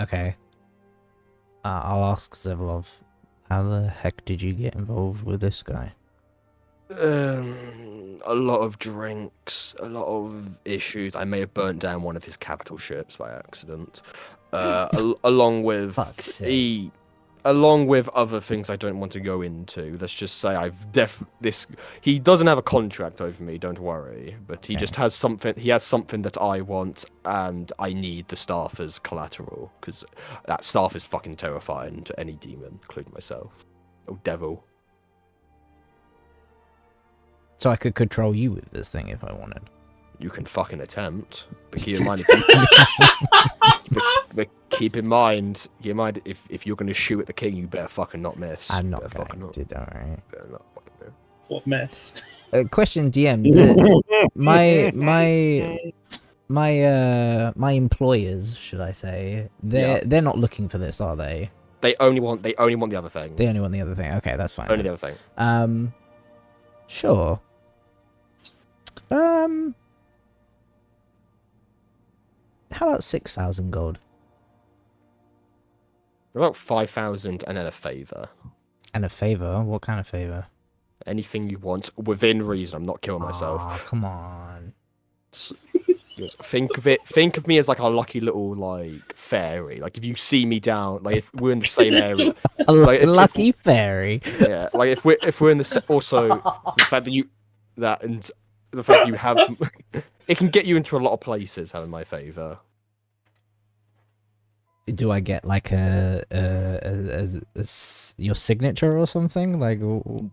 Okay. I'll ask Zevlov, how the heck did you get involved with this guy? A lot of drinks, a lot of issues. I may have burnt down one of his capital ships by accident. Along with Fuck's sake. along with other things I don't want to go into. Let's just say he doesn't have a contract over me, don't worry, but he Okay. just has something that I want, and I need the staff as collateral, because that staff is fucking terrifying to any demon, including myself. Oh, devil. So I could control you with this thing if I wanted. You can fucking attempt, but keep in mind keep in mind, if you're gonna shoot at the king, you better fucking not miss. I'm You not better fucking going to, don't worry. better not fucking miss. What mess? Question, DM. My employers, should I say? They're not looking for this, are they? They only want the other thing. They only want the other thing. Okay, that's fine. Only the other thing. Sure. How about 6,000 gold About 5,000 and then a favor. and a favor? What kind of favor? Anything you want within reason. I'm not killing myself. Aw, come on. Yes, think of me as like a lucky little like fairy. Like if you see me down, like if we're in the same area, A Like, if- lucky fairy. yeah. Like if we're in the also the fact that you have it can get you into a lot of places. Having my favor. Do I get like your signature or something? Like, Of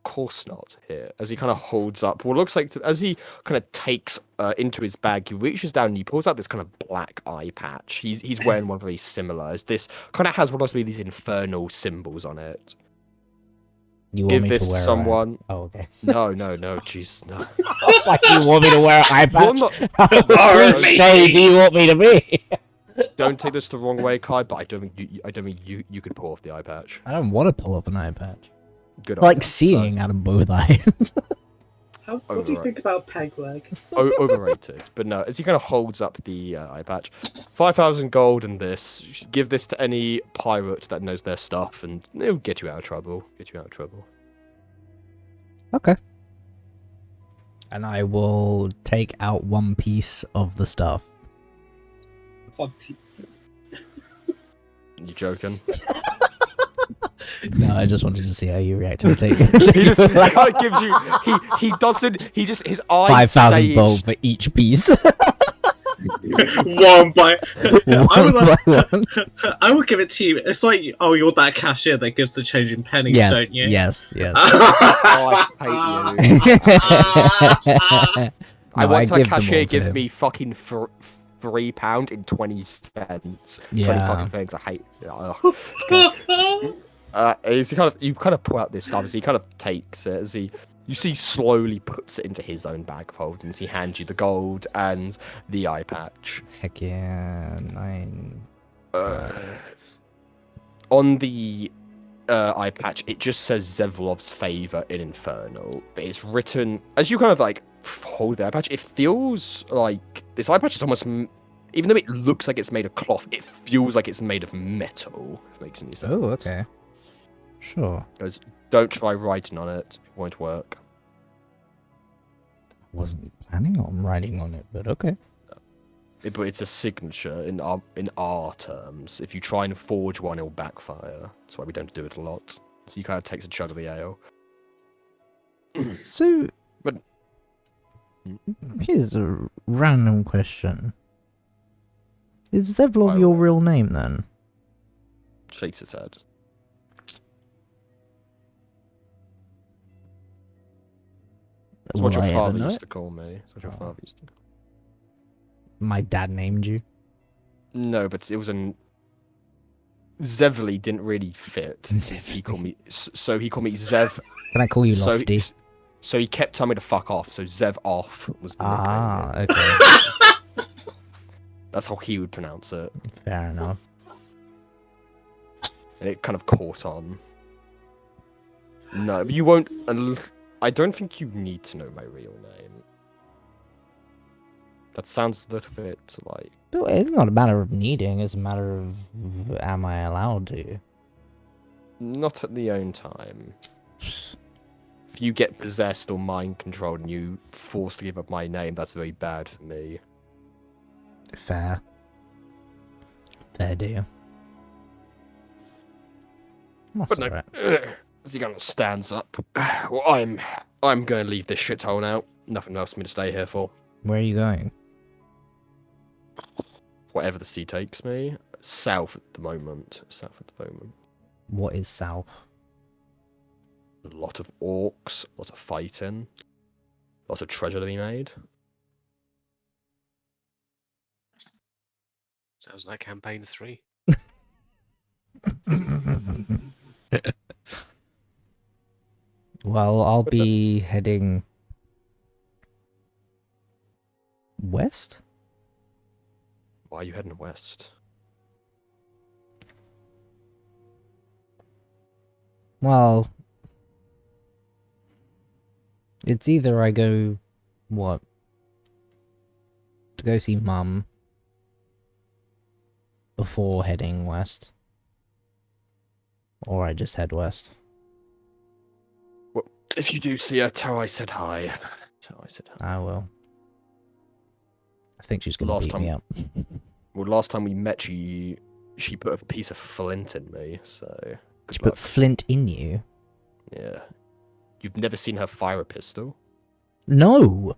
course not. Here, as he kind of holds up what looks like as he kind of takes into his bag, he reaches down and he pulls out this kind of black eye patch. He's wearing one very similar. As this kind of has what must be these infernal symbols on it. you want Give me this to wear someone. Oh, okay. No, jeez, no. It's like you want me to wear an eye You're patch. not- How shady do you want me to be? Don't take this the wrong way, Kai, but I don't think you could pull off the eye patch. I don't want to pull up an eye patch. Good. I like idea. seeing out of both eyes. What do you Overrated. think about peg leg? Overrated. But no, as he kind of holds up the eye patch, 5,000 gold and this. Give this to any pirate that knows their stuff, and it'll get you out of trouble. Okay. And I will take out one piece of the stuff. One piece. You joking? No, I just wanted to see how you react to take He just kind of gives you. He doesn't. He just his eyes. 5,000 stay- gold for each piece. One by. One. I would give it to you. It's like, oh, you're that cashier that gives the change in pennies, Yes, don't you? yes, yes. Oh, I hate you. I No, once had a give them cashier all to give him. me fucking £3 in 20 cents. 20 Yeah. fucking things. I hate. Ugh. As you kind of pull out this stuff, as he kind of takes it, as you see slowly puts it into his own bag of holding, as he hands you the gold and the eye patch. Heck yeah, 9. On the eye patch, it just says Zevlov's favor in Infernal, but it's written as you kind of like hold the eye patch. It feels like this eye patch is almost, even though it looks like it's made of cloth, it feels like it's made of metal. If it makes any sense. Oh, okay. Sure. Because don't try writing on it; it won't work. Wasn't planning on writing on it, but okay. But it's a signature in our terms. If you try and forge one, it'll backfire. That's why we don't do it a lot. So he kind of takes a chug of the ale. So, But- here's a random question. Is Zevlov Fire your away. real name then? Shakes his head. It's what Will your I ever father know used it? to call me. It's what your Oh. father used to. My dad named you. No, but it was an. Zevly didn't really fit. He called me. So he called me Zev. Can I call you So Lofty? so he kept telling me to fuck off. So Zev off was the nickname. Ah, okay. That's how he would pronounce it, Fair enough. and it kind of caught on. No, but you won't. I don't think you need to know my real name. That sounds a little bit like. It's not a matter of needing, it's a matter of am I allowed to? Not at the own time. If you get possessed or mind controlled and you forced to give up my name, that's very bad for me. Fair. Fair deal. That's But no, alright. as he kind of stands up, well, I'm gonna leave this shithole now. Nothing else for me to stay here for. Where are you going? Whatever the sea takes me. South at the moment. What is south? A lot of orcs, a lot of fighting, a lot of treasure to be made. Sounds like campaign 3. Well, I'll be heading west? Why are you heading west? Well, it's either I go, what? To go see Mum before heading west. Or I just head west. Well, if you do see her, tell her I said hi. I will. I think she's gonna Last beat me time- up. Well, last time we met, she put a piece of flint in me, so... She good put luck. flint in you? Yeah. You've never seen her fire a pistol? No!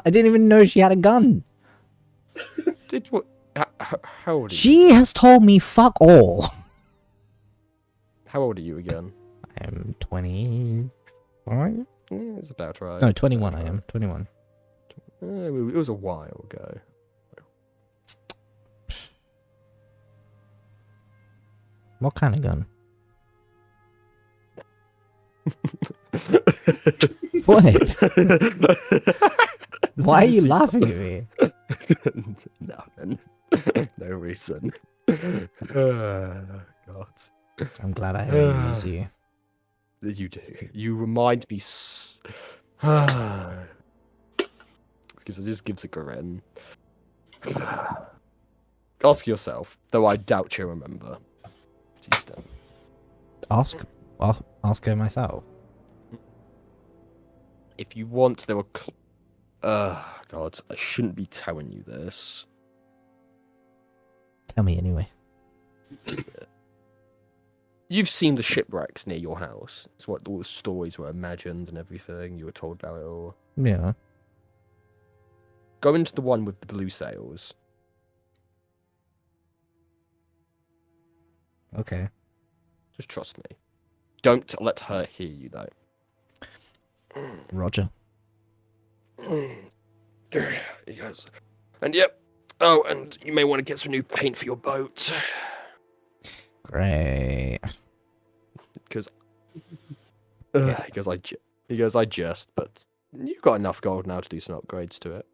I didn't even know she had a gun. Did what? How old are you? She has told me fuck all. How old are you again? I am 25? Yeah, it's about right. No, 21 About I am. 21. right. It was a while ago. What kind of gun? What? Why are you laughing at me? Nothing. No reason. God. I'm glad I only use you. You do. You remind me. Just gives a grin. Ask yourself, though I doubt you remember. Ask her myself. If you want, there were. God, I shouldn't be telling you this. Tell me anyway. You've seen the shipwrecks near your house. It's what all the stories were imagined and everything. You were told about it all. Yeah. Go into the one with the blue sails. Okay. Just trust me. Don't let her hear you, though. Roger. He goes, and yep. Oh, and you may want to get some new paint for your boat. Great. Because Yeah. he goes, I just, but you've got enough gold now to do some upgrades to it.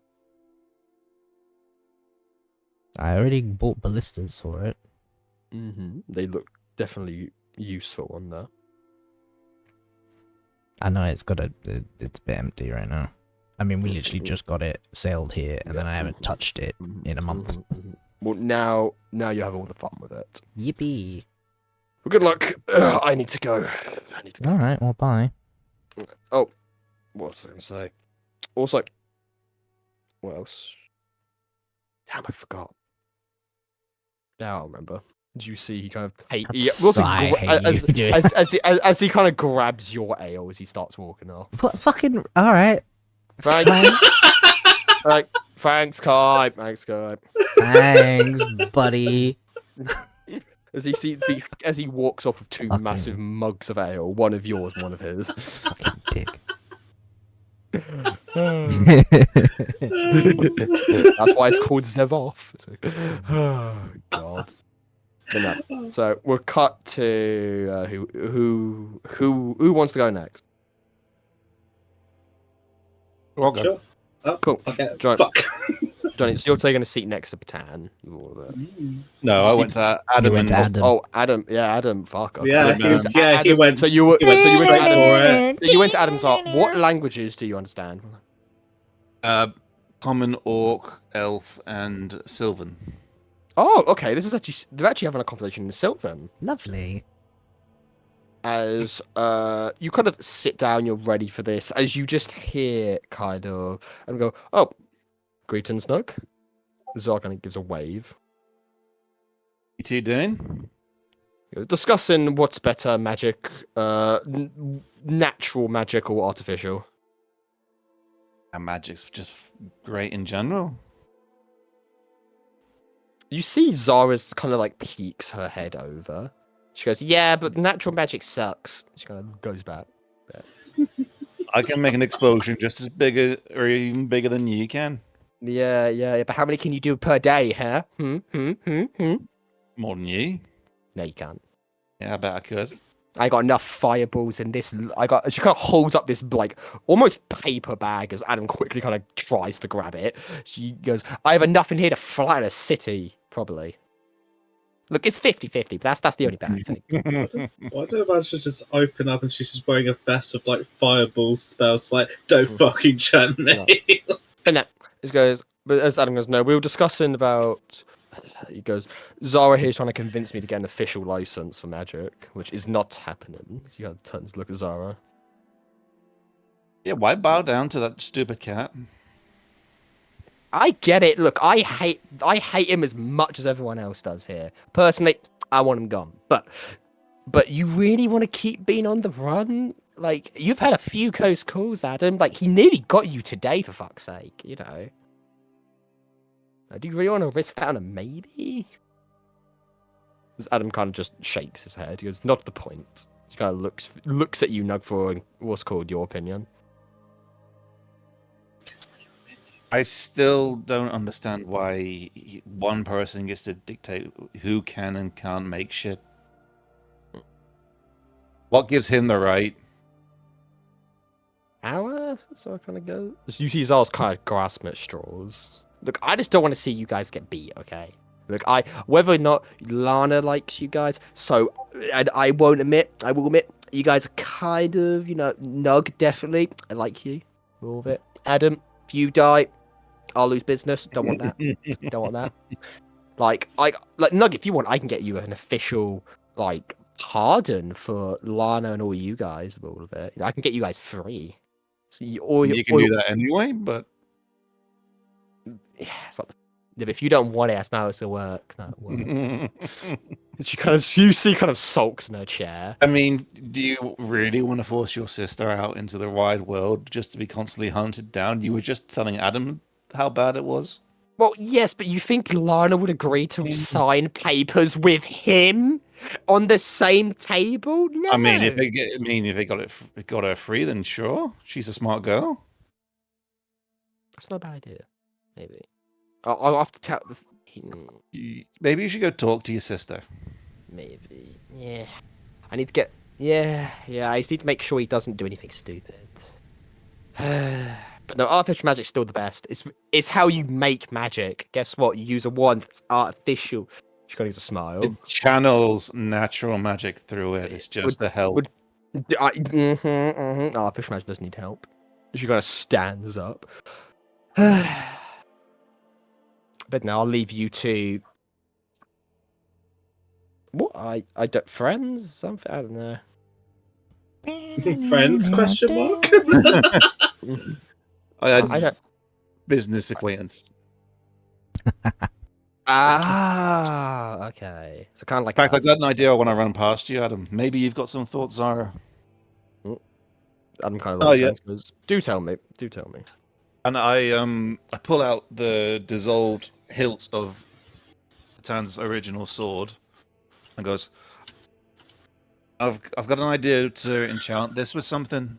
I already bought ballistas for it. They look definitely useful on there. I know it's got it's a bit empty right now. I mean, we literally just got it sailed here, and then I haven't touched it in a month. Well, now you have all the fun with it. Yippee! Well, good luck. I need to go. All right, well, bye. Oh, what was I going to say? Also, what else? Damn, I forgot. Now I remember. Did you see he kind of hate? I hate you doing As he kind of grabs your ale as he starts walking off. What fucking? All right. Like, thanks, Kai. Thanks, Kai. Thanks, buddy. As he walks off with two Fucking- massive mugs of ale, one of yours, one of his. Fucking dick. That's why it's called Zev-off. Oh God. But no. So we'll cut to who wants to go next? We're all good. Sure. Oh, Cool. okay. Join. Fuck. Johnny, so you're taking a seat next to Patan. No, I went to Adam went and to Adam. Oh, Adam. Yeah, Adam. Fuck. Okay. Yeah, he- Went to he Adam. went- So you were. he went So you went to straight Adam. for You went to Adam's art. What languages do you understand? Common, Orc, Elf, and Sylvan. Oh, okay. This is actually they're actually having a conversation in Sylvan. Lovely. As you kind of sit down, you're ready for this. As you just hear kind of and go, oh, greetings, Nook. Zar kind of gives a wave. You two doing? You're discussing what's better, magic, natural magic or artificial. And magic's just great in general. You see Zara's kind of like peeks her head over. She goes, yeah, but natural magic sucks. She kind of goes back. I can make an explosion just as big or even bigger than you can. Yeah. But how many can you do per day, huh? More than you. No, you can't. Yeah, I bet I could. I got enough fireballs in this. She kind of holds up this like almost paper bag as Adam quickly kind of tries to grab it. She goes, I have enough in here to flatten a city, probably. Look, it's 50-50, but that's the only bad thing. Why don't imagine just open up and she's just wearing a vest of like fireball spells? Like, don't fucking chant me. But no, but as Adam goes, no, we were discussing about. He goes, Zara here's trying to convince me to get an official license for magic, which is not happening. So you have to turn to look at Zara. Yeah, why bow down to that stupid cat? I get it. Look, I hate him as much as everyone else does here. Personally, I want him gone. But you really want to keep being on the run? Like, you've had a few close calls, Adam. Like, he nearly got you today, for fuck's sake, you know. Do you really want to risk that on a maybe? As Adam kind of just shakes his head. He goes, not the point. He kind of looks at you, Nug, for what's called your opinion. I still don't understand why one person gets to dictate who can and can't make shit. What gives him the right? Hours? That's how I kind of go. You see Zal's kind of grasping at straws. Look, I just don't want to see you guys get beat, okay? Look, whether or not Lana likes you guys, so I will admit, you guys are kind of, Nug, definitely. I like you. All of it. Adam, if you die, I'll lose business. Don't want that. Don't want that. Like Nug, if you want, I can get you an official, pardon for Lana and all you guys, all of it. I can get you guys free. So You can do that anyway, but yeah, it's like, yeah, but if you don't want it, that's not how it works. That's not how it works. You see kind of sulks in her chair. I mean, do you really want to force your sister out into the wide world just to be constantly hunted down? You were just telling Adam how bad it was. Well, yes, but you think Lana would agree to sign papers with him on the same table? No. I mean, if they got her free, then sure, she's a smart girl. That's not a bad idea. Maybe I'll have to tell. Maybe you should go talk to your sister. Maybe, yeah. I need to get. Yeah. I just need to make sure he doesn't do anything stupid. But no, artificial magic's still the best. It's how you make magic. Guess what? You use a wand that's artificial. She kind of needs a smile. It channels natural magic through it. It's just a help. Artificial magic doesn't need help. She kind of stands up. But now I'll leave you to. What? I don't. Friends? Something? I don't know. Friends? Question mark. I had I don't. business acquaintance. Okay. So kind of like. In fact, I us. got an idea I want to run past you, Adam. Maybe you've got some thoughts, Zara. I'm kind of. Oh, yeah. Do tell me. And I pull out the dissolved hilt of Tan's original sword and goes, I've got an idea to enchant this with something.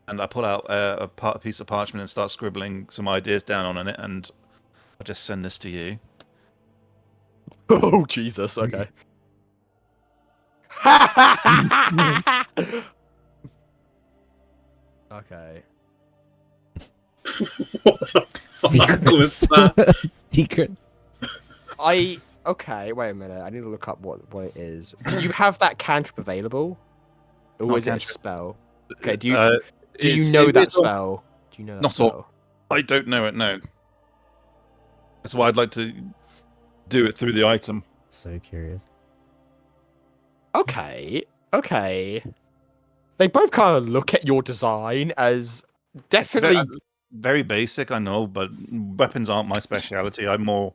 And I pull out a piece of parchment and start scribbling some ideas down on it, and I'll just send this to you. Oh Jesus! Okay. Okay. What the fuck was Secrets. that? Secrets. Okay, wait a minute. I need to look up what it is. Do you have that cantrip available? Or Not is it a cantrip. spell? Okay, do you It's- know that it's all- spell? Do you know that Not all. spell? I don't know it, no. That's why I'd like to do it through the item. So curious. Okay. They both kind of look at your design as definitely. Very basic, I know, but weapons aren't my speciality. I'm more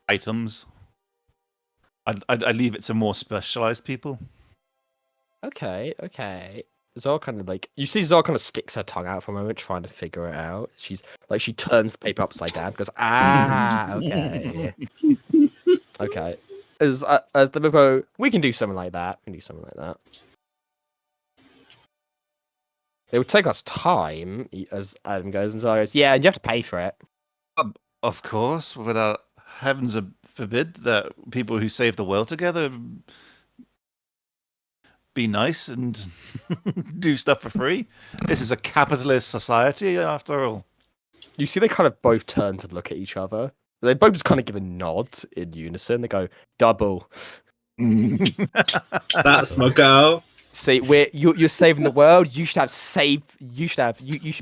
items. I leave it to more specialized people. Okay. Zara kind of like you see Zara kind of sticks her tongue out for a moment, trying to figure it out. She turns the paper upside down, goes okay, okay. As the go, we can do something like that. It would take us time, as Adam goes, and Zara goes, yeah, and you have to pay for it. Of course, without heavens forbid that people who save the world together be nice and do stuff for free. This is a capitalist society, after all. You see, they kind of both turn to look at each other. They both just kind of give a nod in unison. They go, double. That's my girl. See, you're saving the world. You should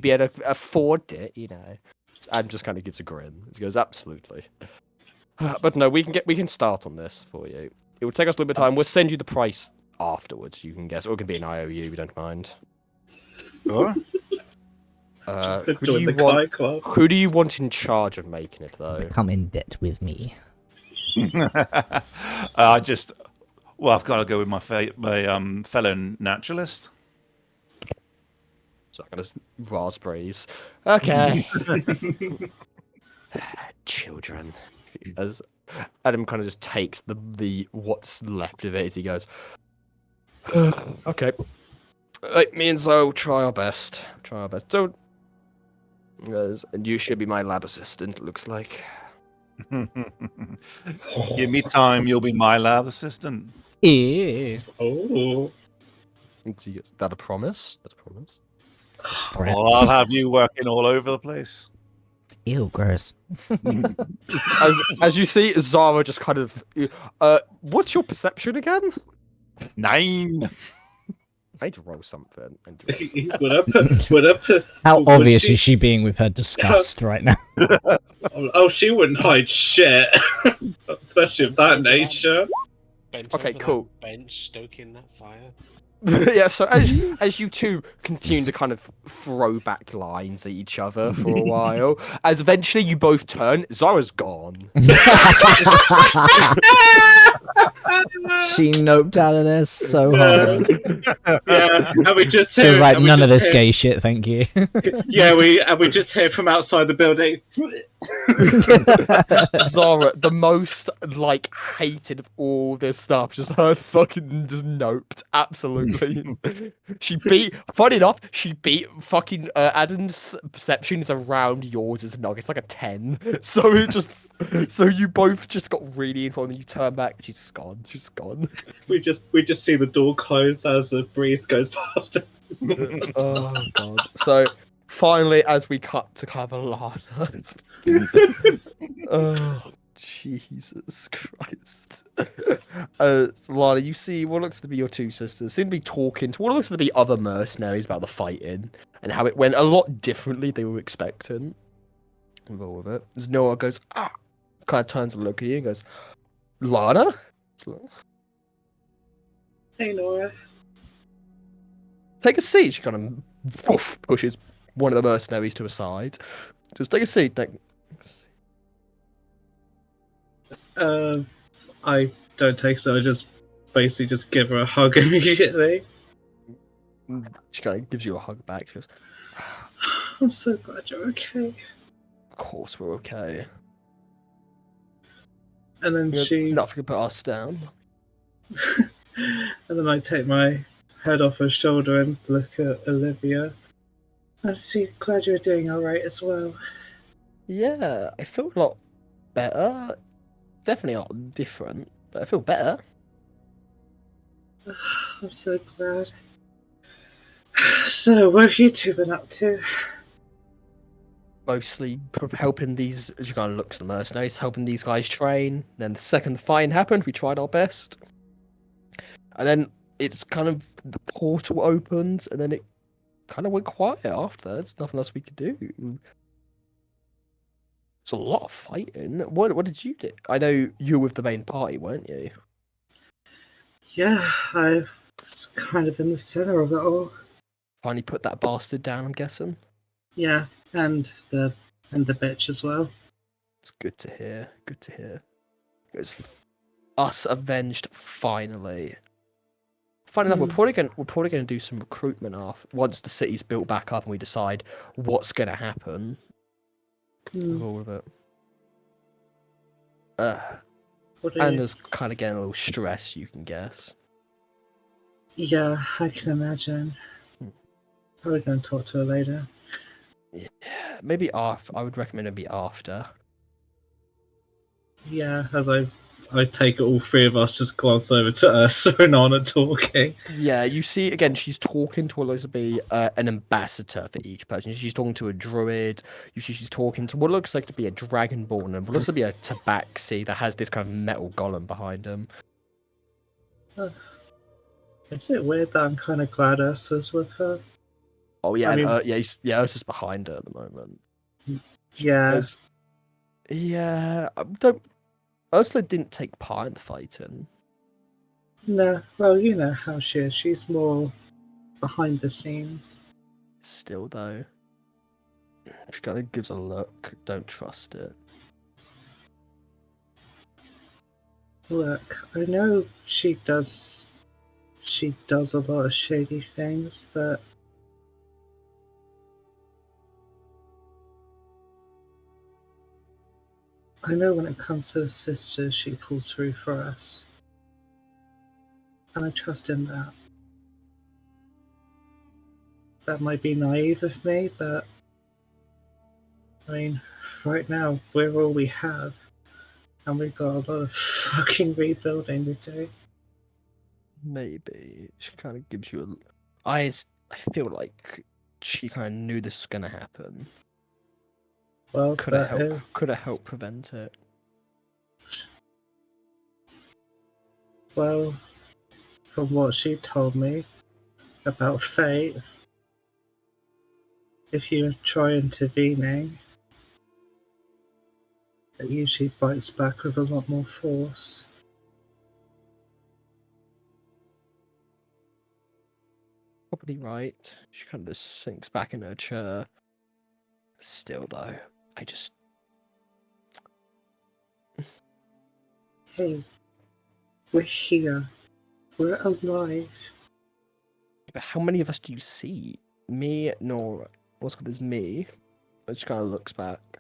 be able to afford it. You know. Adam just kind of gives a grin. He goes, absolutely. But no, we can start on this for you. It will take us a little bit of time. We'll send you the price afterwards. You can guess, or it can be an IOU. We don't mind. Sure. Who do you want in charge of making it, though? Come in debt with me. I've got to go with my fellow naturalist. So I'm gonna raspberries. Okay. Children. As Adam kind of just takes the what's left of it as he goes. Okay. Me and Zoe try our best. Don't. And you should be my lab assistant. It looks like. Give me time, you'll be my lab assistant. Ew. Oh. Is that a promise? Well, I'll have you working all over the place. Ew, gross. As you see, Zara just kind of. What's your perception again? 9. I need to roll something. How Would obvious she- is she being with her disgust right now? Oh, she wouldn't hide shit. Especially of that nature. Bent Okay, over that cool. bench, stoking that fire. Yeah, so as you two continue to kind of throw back lines at each other for a while, as eventually you both turn, Zara's gone. She noped out of there so hard. Yeah, and we just She hear, was like, and we none of just this hear- gay shit, thank you. Yeah, we just hear from outside the building. Zara, the most like hated of all this stuff, just heard fucking just noped. Absolutely. Funny enough, she beat fucking Adam's perception is around yours as nog. It's like a 10. So you both just got really informed and you turn back, she's gone. We just see the door close as a breeze goes past it. Oh god. So finally, as we cut to kind of Alana, oh Jesus Christ. So Lana, you see what looks to be your two sisters seem to be talking to what looks to be other mercenaries about the fighting and how it went a lot differently they were expecting. And all of it. As Noah goes, kind of turns to look at you and goes, Lana? Hey, Nora. Take a seat. She kind of pushes one of the mercenaries to a side. Just take a seat. I don't take so. I just basically just give her a hug immediately. She kind of gives you a hug back. She goes, I'm so glad you're okay. of course we're okay. And then Nothing can put us down. and then I take my head off her shoulder and look at Olivia. I'm so glad you're doing alright as well. Yeah, I feel a lot better. Definitely not different, but I feel better. I'm so glad. So, what have you two been up to? mostly helping these. As you kind of looks at the mercenaries, helping these guys train. Then the second the fight happened, we tried our best, and then it's kind of the portal opened, and then it kind of went quiet after. There's nothing else we could do. It's a lot of fighting. What did you do? I know you were with the main party, weren't you? Yeah, I was kind of in the center of it all. Finally put that bastard down, I'm guessing. Yeah, and the bitch as well. It's good to hear. Good to hear. It's us avenged finally. Funny enough, we're probably gonna do some recruitment once the city's built back up and we decide what's gonna happen with all of it. Anna's kind of getting a little stressed, you can guess. Yeah, I can imagine. Probably going to talk to her later. Yeah, maybe after. I would recommend it be after. Yeah, as I take it, all three of us just glance over to Ursa and Anna talking. Yeah, you see, again, she's talking to what looks to be an ambassador for each person. She's talking to a druid. You see, she's talking to what looks like to be a dragonborn, and what looks to be a tabaxi that has this kind of metal golem behind him. Is it weird that I'm kind of glad Ursa's with her? Oh yeah, I mean- Ursa's behind her at the moment. Yeah, Yeah, don't. Ursula didn't take part in the fighting. no, well, you know how she is. She's more behind the scenes. Still though, she kind of gives a look. Don't trust it. Look, I know she does a lot of shady things, but I know when it comes to the sisters, she pulls through for us. And I trust in that. That might be naive of me, but I mean, right now, we're all we have. And we've got a lot of fucking rebuilding to do. Maybe she kind of gives you a. I feel like she kind of knew this was gonna happen. Well, Could have helped prevent it. Well, from what she told me about fate, if you try intervening, it usually bites back with a lot more force. Probably right. She kind of just sinks back in her chair. Still though, I just. Hey, we're here. We're alive. But how many of us do you see? Me, Nora. What's called is me. She kind of looks back.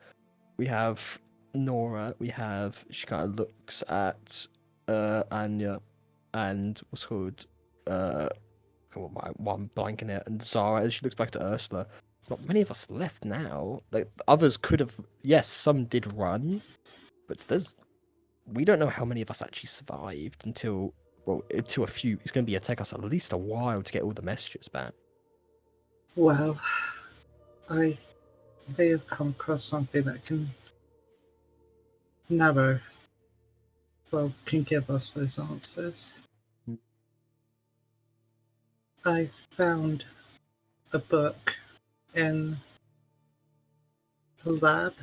We have Nora. She kind of looks at Anya, and what's called come on, I'm blanking it. And Zara. And she looks back to Ursula. Not many of us left now. Like others could have. Yes, some did run, but we don't know how many of us actually survived until a few. It's going to take us at least a while to get all the messages back. Well, I may have come across something that can can give us those answers. I found a book in a lab,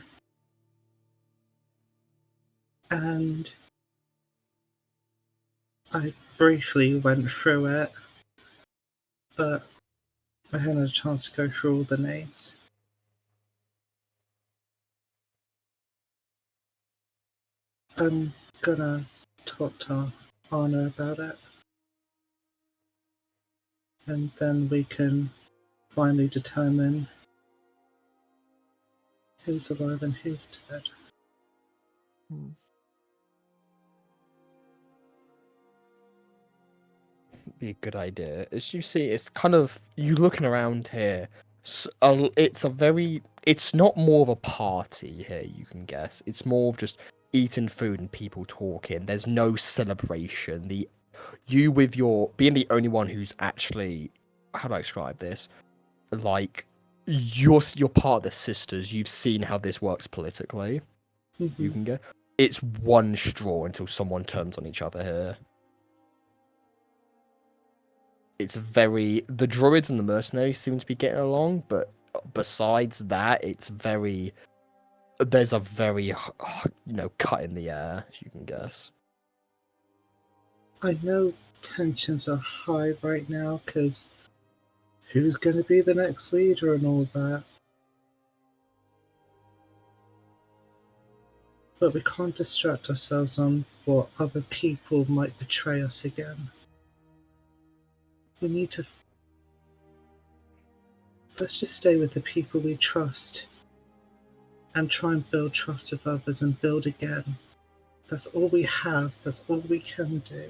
and I briefly went through it, but I hadn't a chance to go through all the names. I'm gonna talk to Anna about it, and then we can finally determine who's alive and who's dead. Be a good idea. As you see, it's kind of you looking around here. It's not more of a party here. You can guess. It's more of just eating food and people talking. There's no celebration. You with your being the only one who's actually, how do I describe this? Like you're part of the sisters. You've seen how this works politically. Mhm. You can go. It's one straw until someone turns on each other here. It's the druids and the mercenaries seem to be getting along, but besides that, there's a very cut in the air, as you can guess. I know tensions are high right now because who's going to be the next leader and all that. But we can't distract ourselves on what other people might betray us again. We need to. Let's just stay with the people we trust and try and build trust with others and build again. That's all we have, that's all we can do.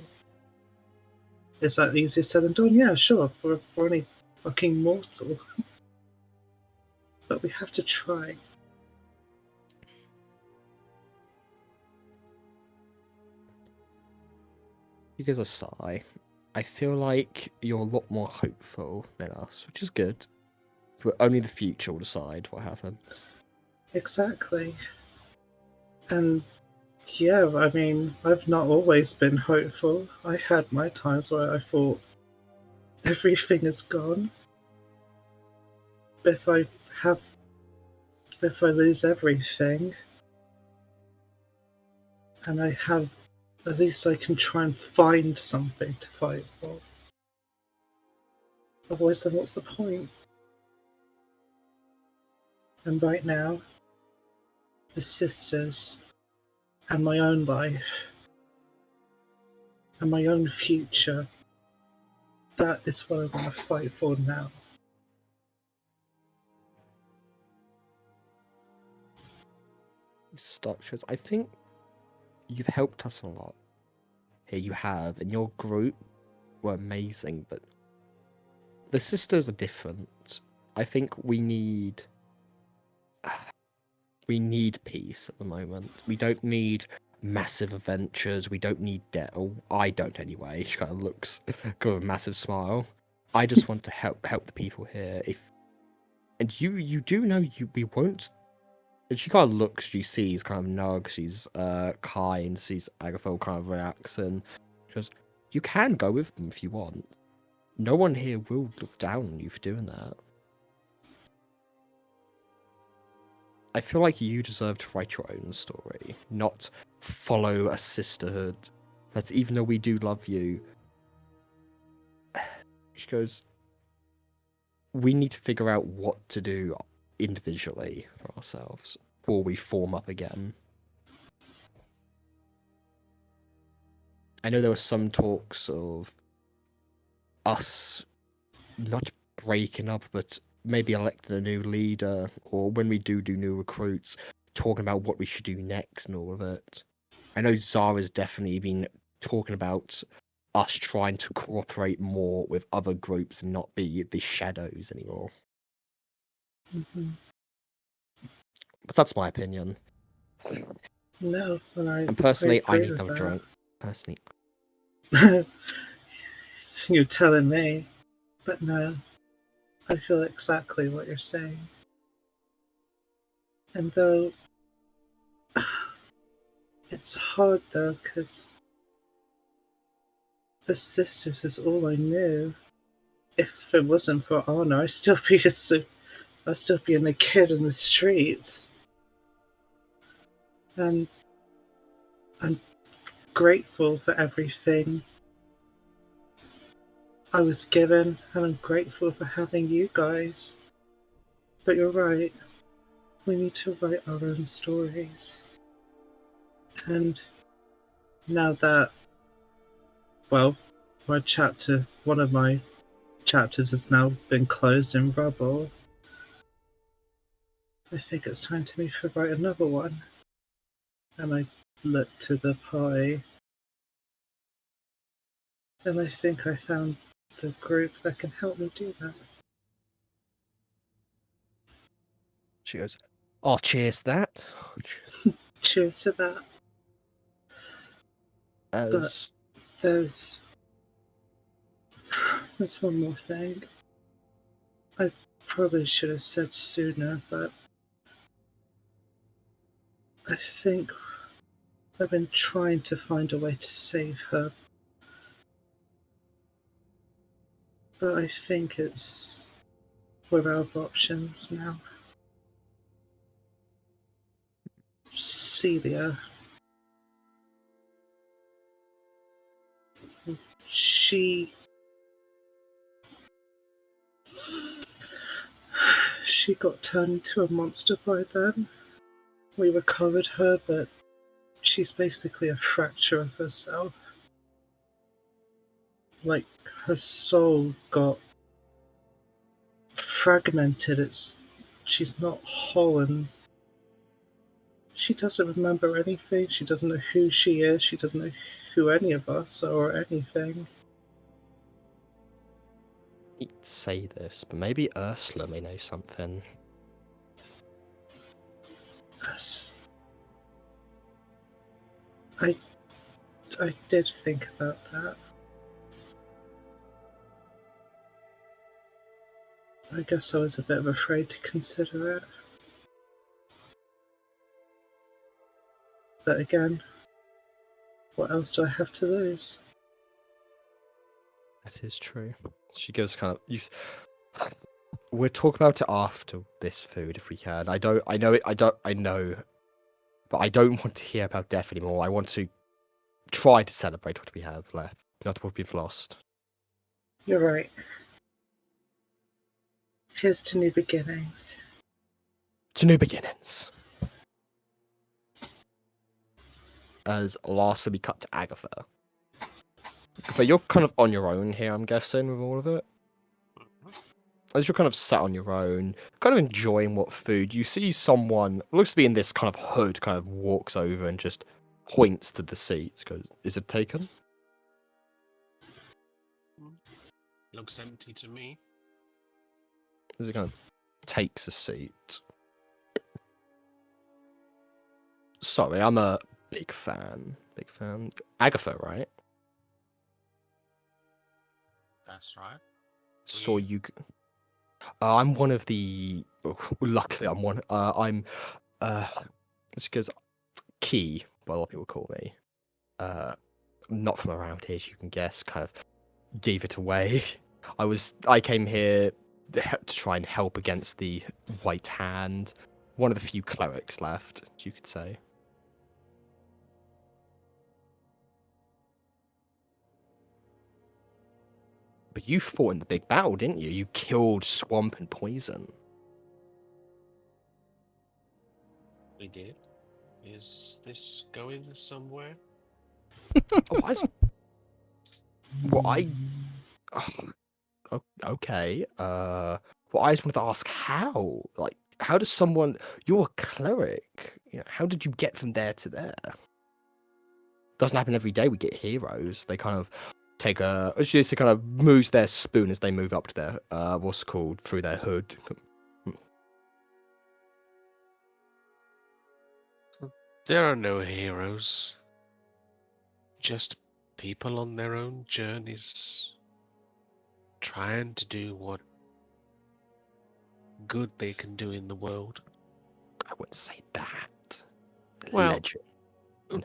Is that easier said than done? Yeah, sure. We're only fucking mortal. But we have to try. You guys a sigh. I feel like you're a lot more hopeful than us, which is good. But only the future will decide what happens. Exactly. And yeah, I mean, I've not always been hopeful. I had my times where I thought everything is gone. But if I lose everything, and I have, at least I can try and find something to fight for. Otherwise, then what's the point? And right now, the sisters, and my own life, and my own future, that is what I want to fight for now. Structures. I think you've helped us a lot. Here you have, and your group were amazing, but the sisters are different. I think we need peace at the moment. We don't need massive adventures. We don't need death. Or I don't anyway. She kind of looks got a massive smile. I just want to help the people here. And you do know we won't. And she kind of looks. She sees kind of Nug. She's kind. Sees Agatha kind of relax, and she goes, "You can go with them if you want. No one here will look down on you for doing that." I feel like you deserve to write your own story, not follow a sisterhood. That's even though we do love you. She goes, we need to figure out what to do individually for ourselves before we form up again. I know there were some talks of us not breaking up, but maybe electing a new leader, or when we do new recruits, talking about what we should do next and all of it. I know Zara's definitely been talking about us trying to cooperate more with other groups and not be the shadows anymore. Mm-hmm. But that's my opinion. No, And personally, I agree need with another that. drink. Personally, You're telling me. But no, I feel exactly what you're saying. And though it's hard though, because the sisters is all I knew. If it wasn't for honor, I'd still be a kid in the streets. And I'm grateful for everything I was given, and I'm grateful for having you guys. But you're right, we need to write our own stories. And now that, well, one of my chapters has now been closed in rubble, I think it's time to me to write another one. And I look to the party, and I think I found the group that can help me do that. she goes, "Oh, cheers to that." Cheers to that. As There's one more thing. I probably should have said sooner, but I think I've been trying to find a way to save her. But I think we're out of options now. Celia. She got turned into a monster by then. We recovered her, but she's basically a fracture of herself. Like, her soul got fragmented. She's not whole, and she doesn't remember anything. She doesn't know who she is. She doesn't know who any of us are or anything. You'd say this, but maybe Ursula may know something. Yes. I did think about that. I guess I was a bit afraid to consider it. But again, what else do I have to lose? That is true. She goes kind of. We'll talk about it after this food if we can. I know, but I don't want to hear about death anymore. I want to try to celebrate what we have left, not what we've lost. You're right. Here's to new beginnings. To new beginnings. As lastly, we cut to Agatha. Agatha, you're kind of on your own here, I'm guessing, with all of it. As you're kind of sat on your own, kind of enjoying what food, you see someone, looks to be in this kind of hood, kind of walks over and just points to the seats, goes, "Is it taken?" Looks empty to me. As he kind of takes a seat. Sorry, I'm a big fan. Big fan. Agatha, right? That's right. Saw you. I'm one of the. Luckily, I'm one. I'm. It's because Key, what a lot of people call me. Not from around here, as you can guess. Kind of gave it away. I came here to try and help against the White Hand. One of the few clerics left, you could say. But you fought in the big battle, didn't you? You killed Swamp and Poison. We did. Is this going somewhere? Oh, well, okay. Well, I just wanted to ask how. Like, how does someone? You're a cleric. You know, how did you get from there to there? Doesn't happen every day. We get heroes. They kind of take a. She just kind of moves their spoon as they move up to their what's it called, through their hood. There are no heroes. Just people on their own journeys, trying to do what good they can do in the world. I wouldn't say that. Well, Legend.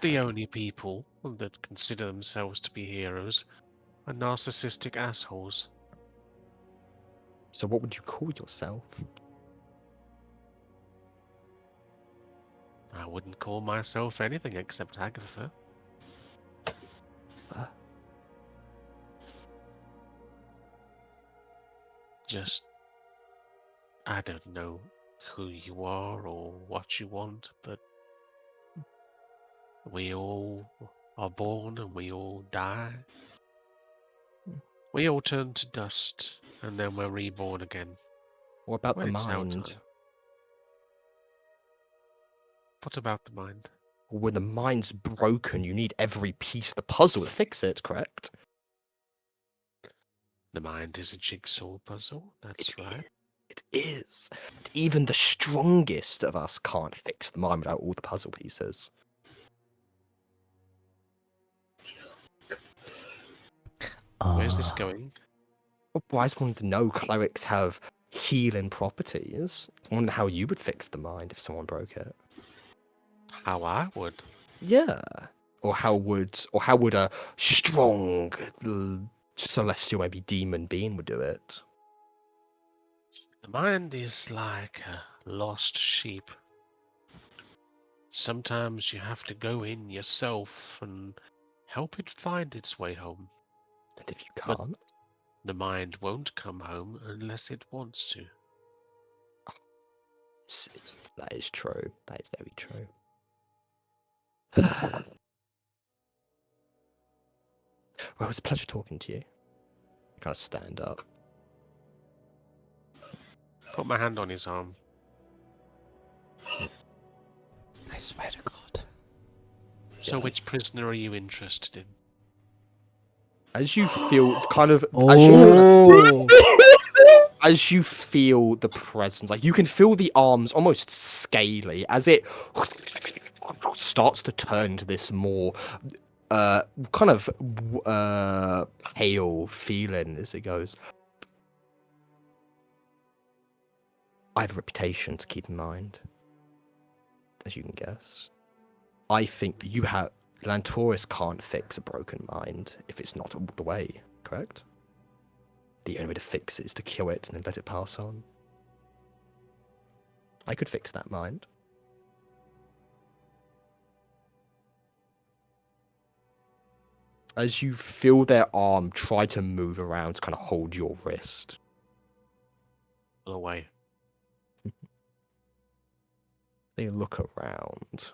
the only people that consider themselves to be heroes are narcissistic assholes. So, what would you call yourself? I wouldn't call myself anything except Agatha. Just, I don't know who you are or what you want, but we all are born and we all die. We all turn to dust and then we're reborn again. What about When the it's our mind? time. What about the mind? When the mind's broken, you need every piece of the puzzle to fix it, correct? The mind is a jigsaw puzzle, that's right. It is. But even the strongest of us can't fix the mind without all the puzzle pieces. Where's this going? Well, I just wanted to know clerics have healing properties. I wonder how you would fix the mind if someone broke it. How I would. Yeah. Or how would a strong celestial, maybe demon being would do it? The mind is like a lost sheep. Sometimes you have to go in yourself and help it find its way home. And if you But- can't, The mind won't come home unless it wants to. that is true. That is very true. Well, it was a pleasure talking to you. Kind of stand up. Put my hand on his arm. I swear to God. So Yeah. which prisoner are you interested in? As you feel kind of Oh. as you feel the presence, like you can feel the arms almost scaly as it starts to turn to this more kind of pale feeling as it goes. I have a reputation to keep in mind, as you can guess. I think you have Lantoris can't fix a broken mind if it's not all the way, correct? The only way to fix it is to kill it and then let it pass on. I could fix that mind. As you feel their arm try to move around to kind of hold your wrist. Away. They look around.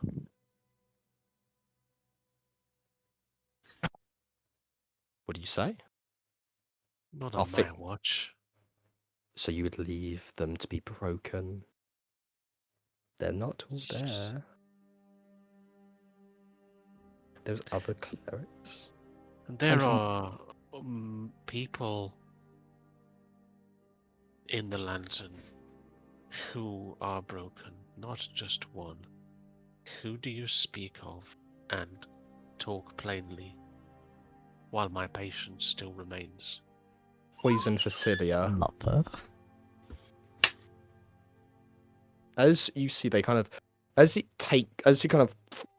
What do you say? Not I'll on my watch. So you would leave them to be broken? They're not all there. There's other clerics. And there And from- are people in the lantern who are broken, not just one. Who do you speak of? And talk plainly, while my patience still remains. Poison for Cilia. Mother. As you see, they kind of, as he kind of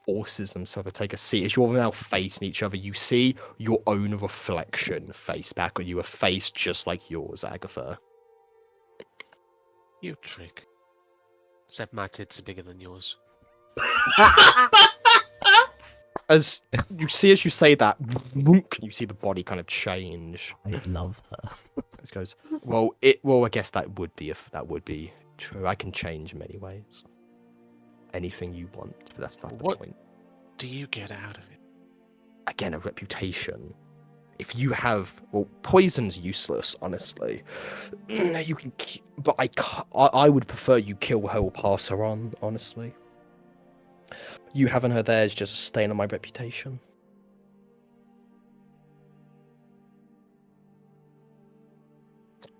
forces himself to take a seat, as you're now facing each other, you see your own reflection face back on you, a face just like yours, Agatha. You trick. Except my tits are bigger than yours. As you say that, you see the body kind of change. I love her. It goes, well, I guess that would be true. I can change in many ways. Anything you want, but that's not the What- point. Do you get out of it? Again, a reputation. If you have, well, poison's useless, honestly. You can, but I would prefer you kill her or pass her on, honestly. You having her there is just a stain on my reputation.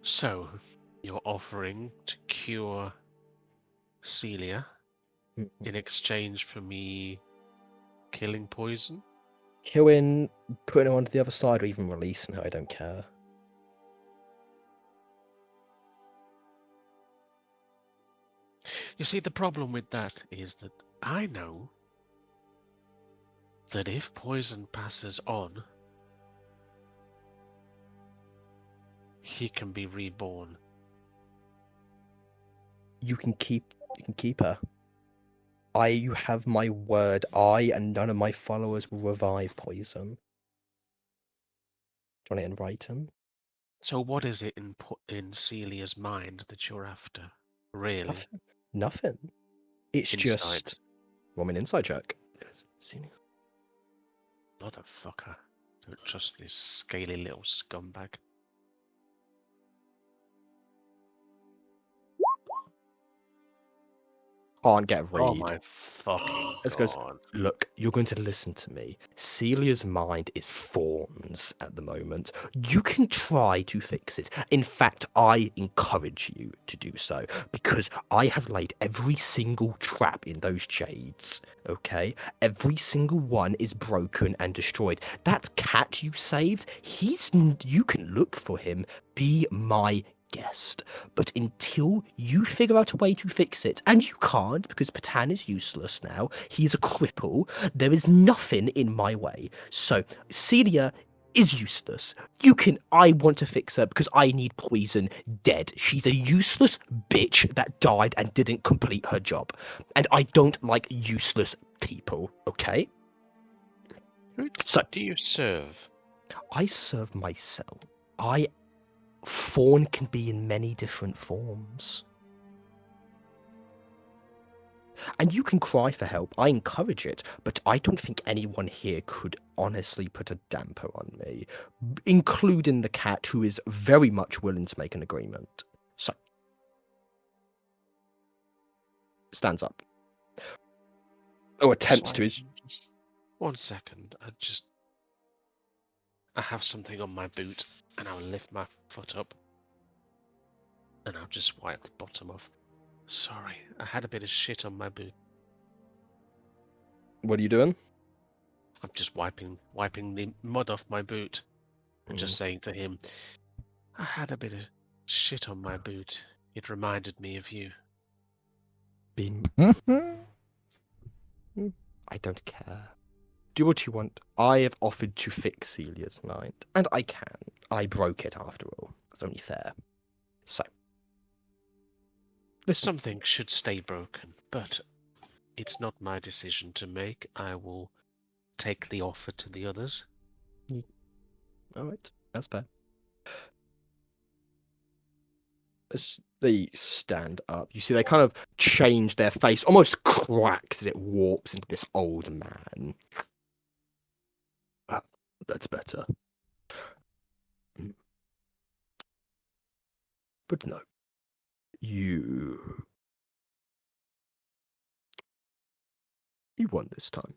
So, you're offering to cure Celia in exchange for me killing poison? Killing, putting her onto the other side, or even releasing her, I don't care. You see, the problem with that is that I know that if poison passes on, he can be reborn. You can keep her. You have my word. I and none of my followers will revive poison. Do you want it in writing? So what is it in Celia's mind that you're after? Really? Nothing. It's Insight. just. Want me an inside check? Motherfucker. Don't trust this scaly little scumbag. Can't get a read. Oh my fucking Let's go. god. Look, you're going to listen to me. Celia's mind is thorns at the moment. You can try to fix it. In fact, I encourage you to do so because I have laid every single trap in those jades. Okay? Every single one is broken and destroyed. That cat you saved, you can look for him. Be my guest. But until you figure out a way to fix it, and you can't because Patan is useless now, he's a cripple, there is nothing in my way. So, Celia is useless. I want to fix her because I need Poison dead. She's a useless bitch that died and didn't complete her job. And I don't like useless people, okay? Who So, do you serve? I serve myself. Fawn can be in many different forms. And you can cry for help. I encourage it, but I don't think anyone here could honestly put a damper on me, including the cat, who is very much willing to make an agreement. So, stands up. Or attempts to. Just 1 second. I have something on my boot, and I'll lift my foot up, and I'll just wipe the bottom off. Sorry, I had a bit of shit on my boot. What are you doing? I'm just wiping the mud off my boot, and just saying to him, I had a bit of shit on my boot. It reminded me of you. I don't care. Do what you want. I have offered to fix Celia's mind, and I can. I broke it after all. It's only fair. So, listen. Something should stay broken, but it's not my decision to make. I will take the offer to the others. All right, that's fair. As they stand up, you see they kind of change their face, almost cracks as it warps into this old man. That's better. But no. You won this time.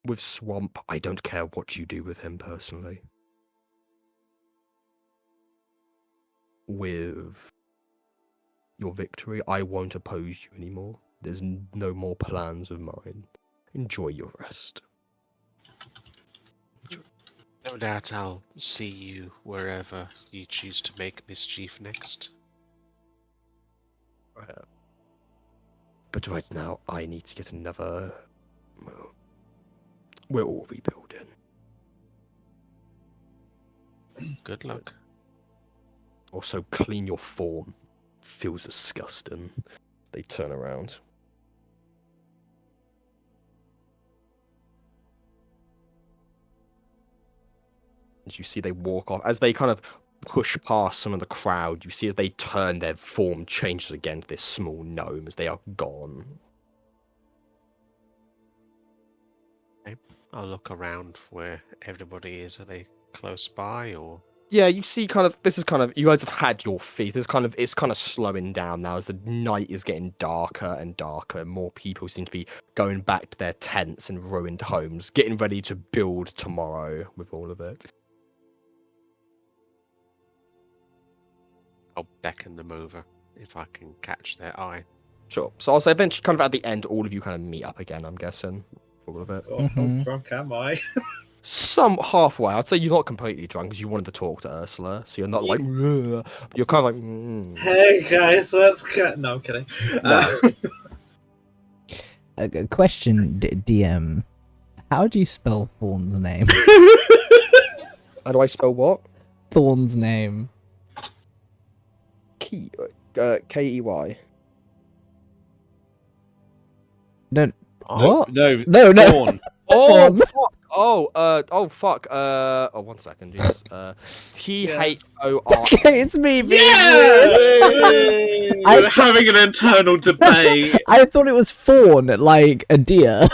With Swamp, I don't care what you do with him personally. With your victory, I won't oppose you anymore. There's no more plans of mine. Enjoy your rest. No doubt I'll see you wherever you choose to make mischief next. But right now, I need to get another. Well, we're all rebuilding. Good luck. Also, clean your form. Feels disgusting. They turn around. As you see, they walk off. As they kind of push past some of the crowd, you see as they turn, their form changes again to this small gnome as they are gone. I'll look around where everybody is. Are they close by or? Yeah, you see you guys have had your feast. It's kind of slowing down now as the night is getting darker and darker, and more people seem to be going back to their tents and ruined homes, getting ready to build tomorrow with all of it. I'll beckon them over if I can catch their eye. Sure. So I'll say eventually, kind of at the end, all of you kind of meet up again, I'm guessing. All of it. Oh, how drunk am I? Some halfway. I'd say you're not completely drunk because you wanted to talk to Ursula, so you're not like, "Ugh," but you're kind of like, Hey guys, let's get. No, I'm kidding. No. A question, DM. How do you spell Thorn's name? How do I spell what? Thorn's name. Key. No. Oh, What? No, No. Dawn. Oh Thorn. fuck! Oh fuck! 1 second. Jeez. THOR. Okay, it's me being Yeah! We're having an internal debate. I thought it was fawn, like a deer.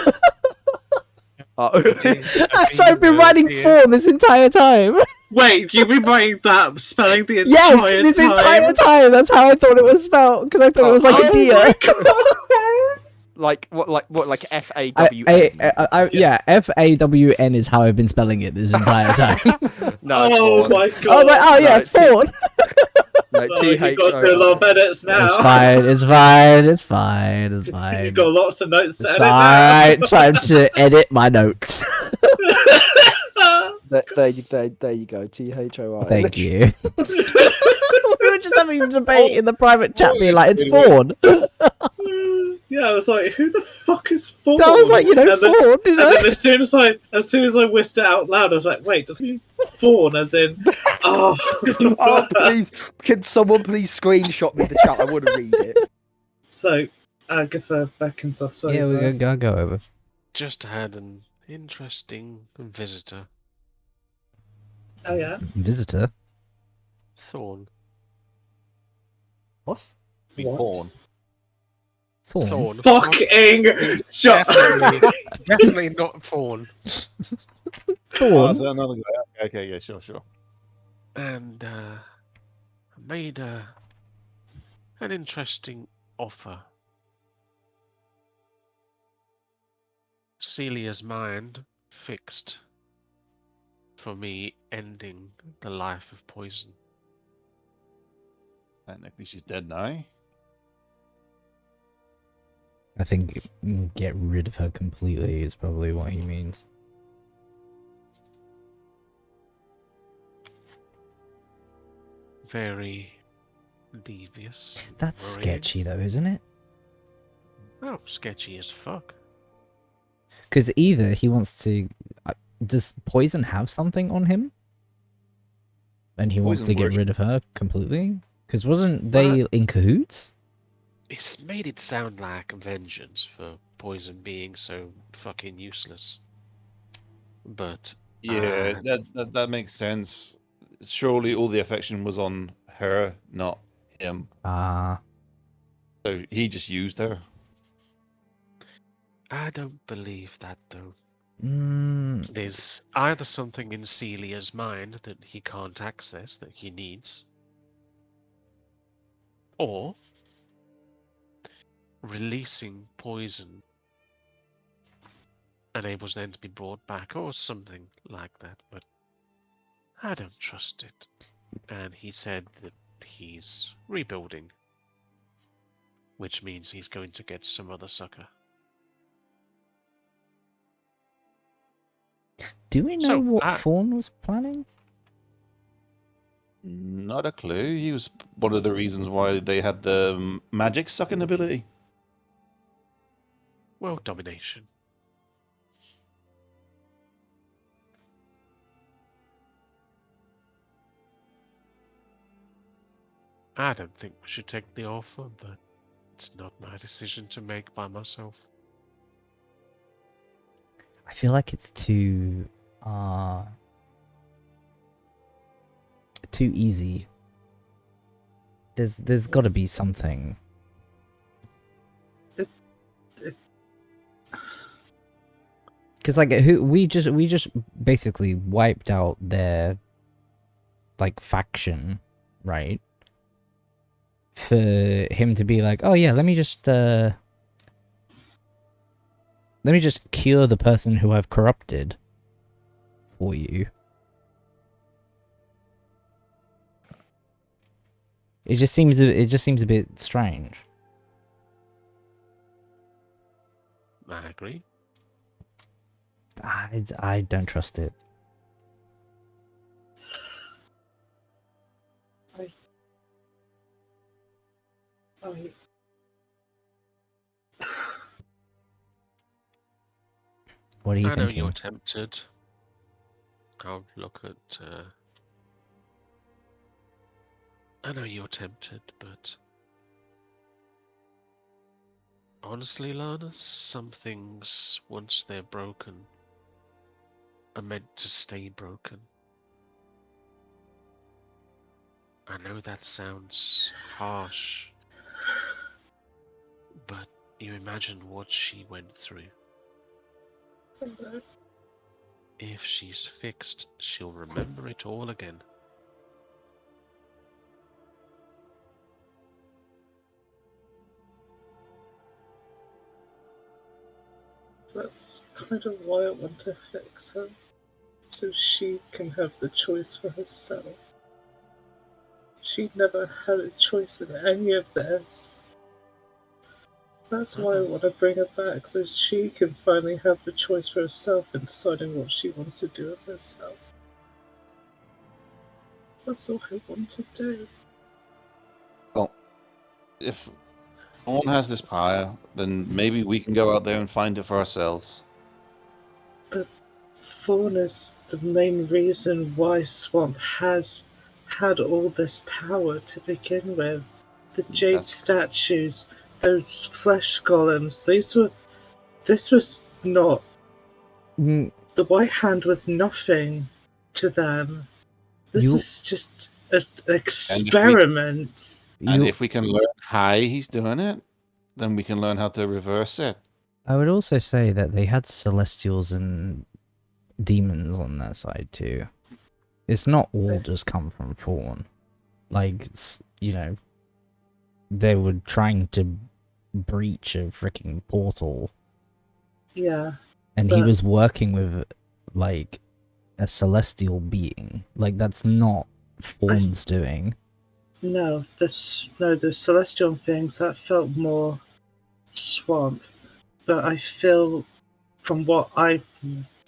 So I've been writing fawn this entire time. Wait, you've been writing that, spelling the entire Yes, time? this entire time. That's how I thought it was spelled, because I thought it was like a deer. Like what? Like FAWN. Yeah, FAWN is how I've been spelling it this entire time. No. Oh Fawn. my god. I was like, oh yeah, No, fawn. No, Oh, you've got to do a lot of edits now. It's fine. It's fine. It's fine. It's fine. You've got lots of notes to It's edit now. alright. Time to edit my notes. There you go. THOR. Thank you. We were just having a debate in the private chat, being like, "It's Fawn." Yeah, I was like, "Who the fuck is Fawn?" I was like, And then- Fawn, And then as soon as I whisked it out loud, I was like, "Wait, does it mean Fawn?" As in, oh, Oh, please, can someone please screenshot me the chat? I want to read it. So, Agatha beckons us over. Yeah, we're gonna go over. Just had an interesting visitor. Oh yeah. Visitor. Thorn. What? Big What? Fawn. Fawn. Thorn. Fucking shut. Definitely not Fawn. Oh, Fawn. is that another guy? Okay, yeah, sure. And made an interesting offer. Celia's mind fixed for me ending the life of poison. Technically, she's dead now. I think get rid of her completely is probably what he means. Very devious. That's worrying. sketchy though, isn't it? Oh, sketchy as fuck. Because either he wants to... does Poison have something on him? And he wants to Poison get works. rid of her completely? Because wasn't they in cahoots? It's made it sound like vengeance for poison being so fucking useless. But Yeah, that makes sense. Surely all the affection was on her, not him. Ah. So he just used her. I don't believe that though. Mm, There's either something in Celia's mind that he can't access that he needs, or releasing poison enables them to be brought back, or something like that. But I don't trust it. And he said that he's rebuilding, which means he's going to get some other sucker. do we know So, what Fawn was planning? Not a clue. He was one of the reasons why they had the magic sucking ability. World domination. I don't think we should take the offer, but it's not my decision to make by myself. I feel like it's too easy. There's got to be something. Because like we just basically wiped out their like faction, right? For him to be like, oh yeah, let me just cure the person who I've corrupted for you. It just seems a bit strange. I agree. I don't trust it. What are you I know thinking? you're tempted. I'll look at. I know you're tempted, but honestly, Lana, some things, once they're broken, are meant to stay broken. I know that sounds harsh, but you imagine what she went through. If she's fixed, she'll remember it all again. That's kind of why I want to fix her, so she can have the choice for herself. She never had a choice in any of this. That's why I want to bring her back, so she can finally have the choice for herself in deciding what she wants to do with herself. That's all I want to do. if no one has this power, then maybe we can go out there and find it for ourselves. Fawn is the main reason why Swamp has had all this power to begin with. The jade That's- statues, those flesh golems, this was not, Mm, the White Hand was nothing to them. This You- was just an experiment. And you, if we can learn how he's doing it, then we can learn how to reverse it. I would also say that they had celestials and demons on their side too. It's not all just come from Fawn. Like, it's, you know, they were trying to breach a freaking portal, Yeah, and he but- was working with, like, a celestial being. Like, that's not Fawn's doing. no, the celestial things, that felt more Swamp. But I feel, from what I've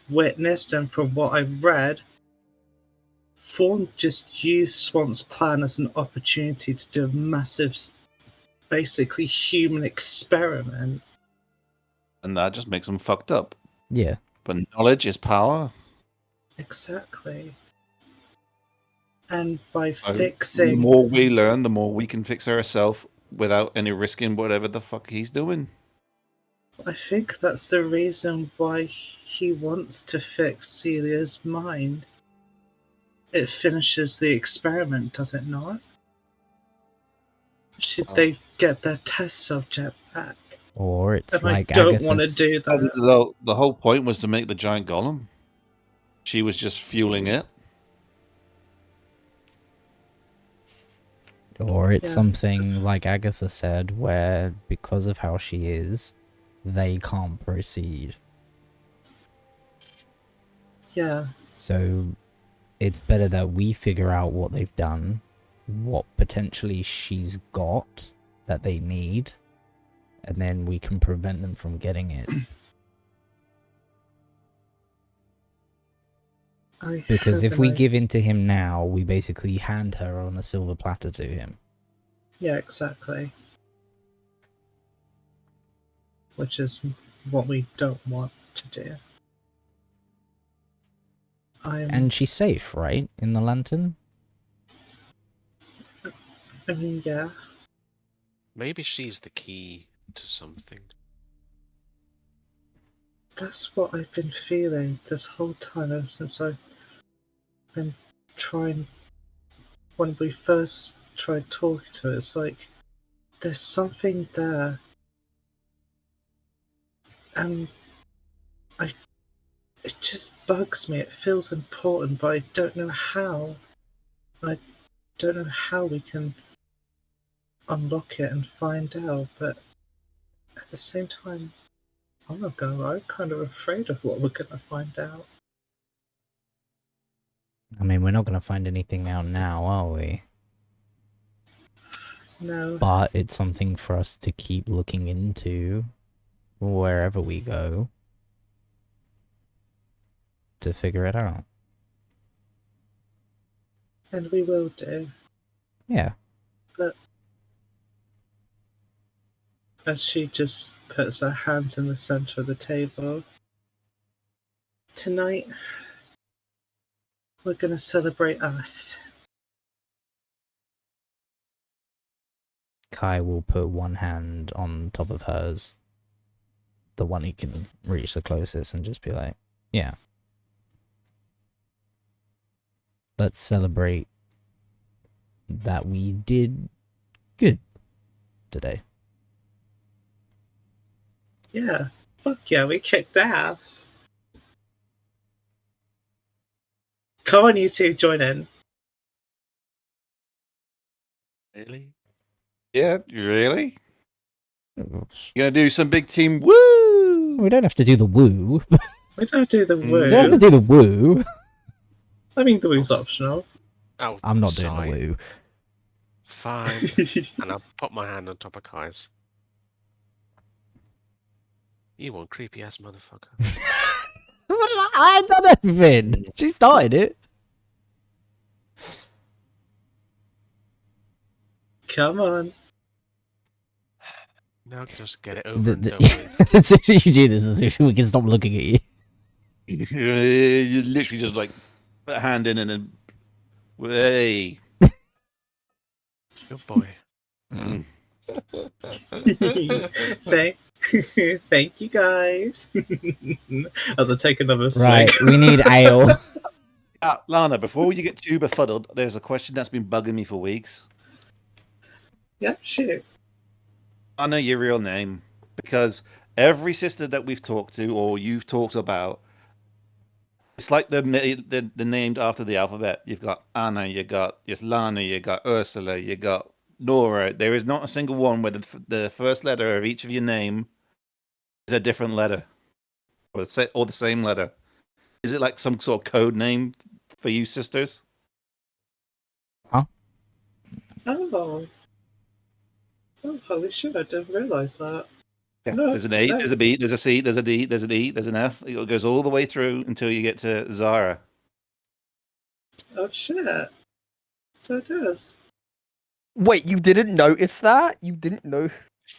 witnessed and from what I've read, Fawn just used Swamp's plan as an opportunity to do a massive, basically human experiment. And that just makes them fucked up. Yeah. But knowledge is power. Exactly. And by So the fixing, more we learn, the more we can fix ourselves without any risking whatever the fuck he's doing. I think that's the reason why he wants to fix Celia's mind. It finishes the experiment, does it not? Should they get their test subject back? Or it's And like I don't want to Agatha's... do that. The whole point was to make the giant golem. She was just fueling it. Or it's Yeah. something like Agatha said, where because of how she is, they can't proceed. Yeah, So it's better that we figure out what they've done, what potentially she's got that they need, and then we can prevent them from getting it. Because if we give in to him now, we basically hand her on a silver platter to him. Yeah, exactly. Which is what we don't want to do. And she's safe, right? In the lantern? I mean, yeah. Maybe she's the key to something. That's what I've been feeling this whole time ever since I've been trying. When we first tried talking to her, it's like there's something there, and it just bugs me. It feels important, but I don't know how. I don't know how we can unlock it and find out, but at the same time, I'm kind of afraid of what we're gonna find out. I mean, we're not going to find anything out now, are we? No. But it's something for us to keep looking into wherever we go to figure it out. And we will do. Yeah. But as she just puts her hands in the center of the table, tonight we're gonna celebrate us. Kai will put one hand on top of hers, the one he can reach the closest, and just be like, yeah. Let's celebrate that we did good today. Yeah. Fuck yeah, we kicked ass. Come on, you two, join in. Really? Yeah, really? We You gonna do some big team woo? don't have to do the woo. We don't do the Mm. woo. We don't have to do the woo. I mean, the woo's optional. Oh, I'm not doing the woo. Fine. And I'll put my hand on top of Kai's. You one creepy ass motherfucker. I had done everything. She started it. Come on. Now just get it over and done the, with. as soon as you do this, as soon as we can stop looking at you. You literally just like put a hand in and then, hey. Good boy. Mm. Thank, thank you guys. As I take another swig. Right, we need ale. Lana, before you get too befuddled, there's a question that's been bugging me for weeks. Yeah, shoot. I know your real name because every sister that we've talked to or you've talked about, it's like they're named after the alphabet. You've got Anna, you got Lana, you got Ursula, you got Nora. There is not a single one where the first letter of each of your name is a different letter or the same letter. Is it like some sort of code name for you sisters? Oh. Oh, holy shit, I didn't realise that. Yeah. No, There's an A, no. there's a B, there's a C, there's a D, there's an E, there's an F. It goes all the way through until you get to Zara. Oh shit. So it does. Wait, you didn't notice that? You didn't know?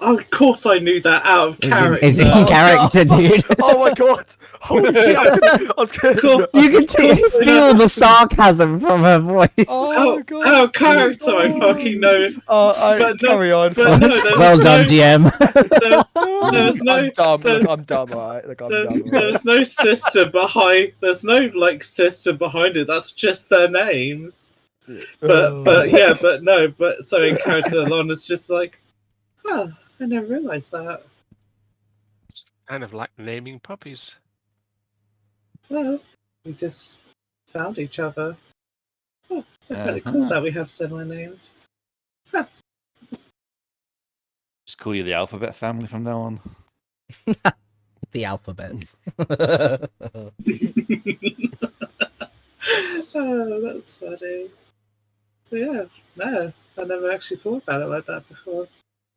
Oh, of course I knew that out of character. Is it in Oh, character, no. dude? Oh my god! Holy shit! I was gonna Cool. You can feel the sarcasm from her voice. Oh my god! Out of character, I fucking know. But no- carry on. but no, there Well was done, no- GM. There was no. I'm dumb. there- Look, I'm dumb. Alright. Look, I'm dumb. There's no sister behind. There's no like sister behind it. That's just their names. But yeah, but no. But so in character, Lana's just like, oh, I never realised that. It's kind of like naming puppies. Well, we just found each other. Oh, that's really cool that we have similar names. Just call you the alphabet family from now on. The alphabets. Oh, that's funny. But yeah, no, I never actually thought about it like that before.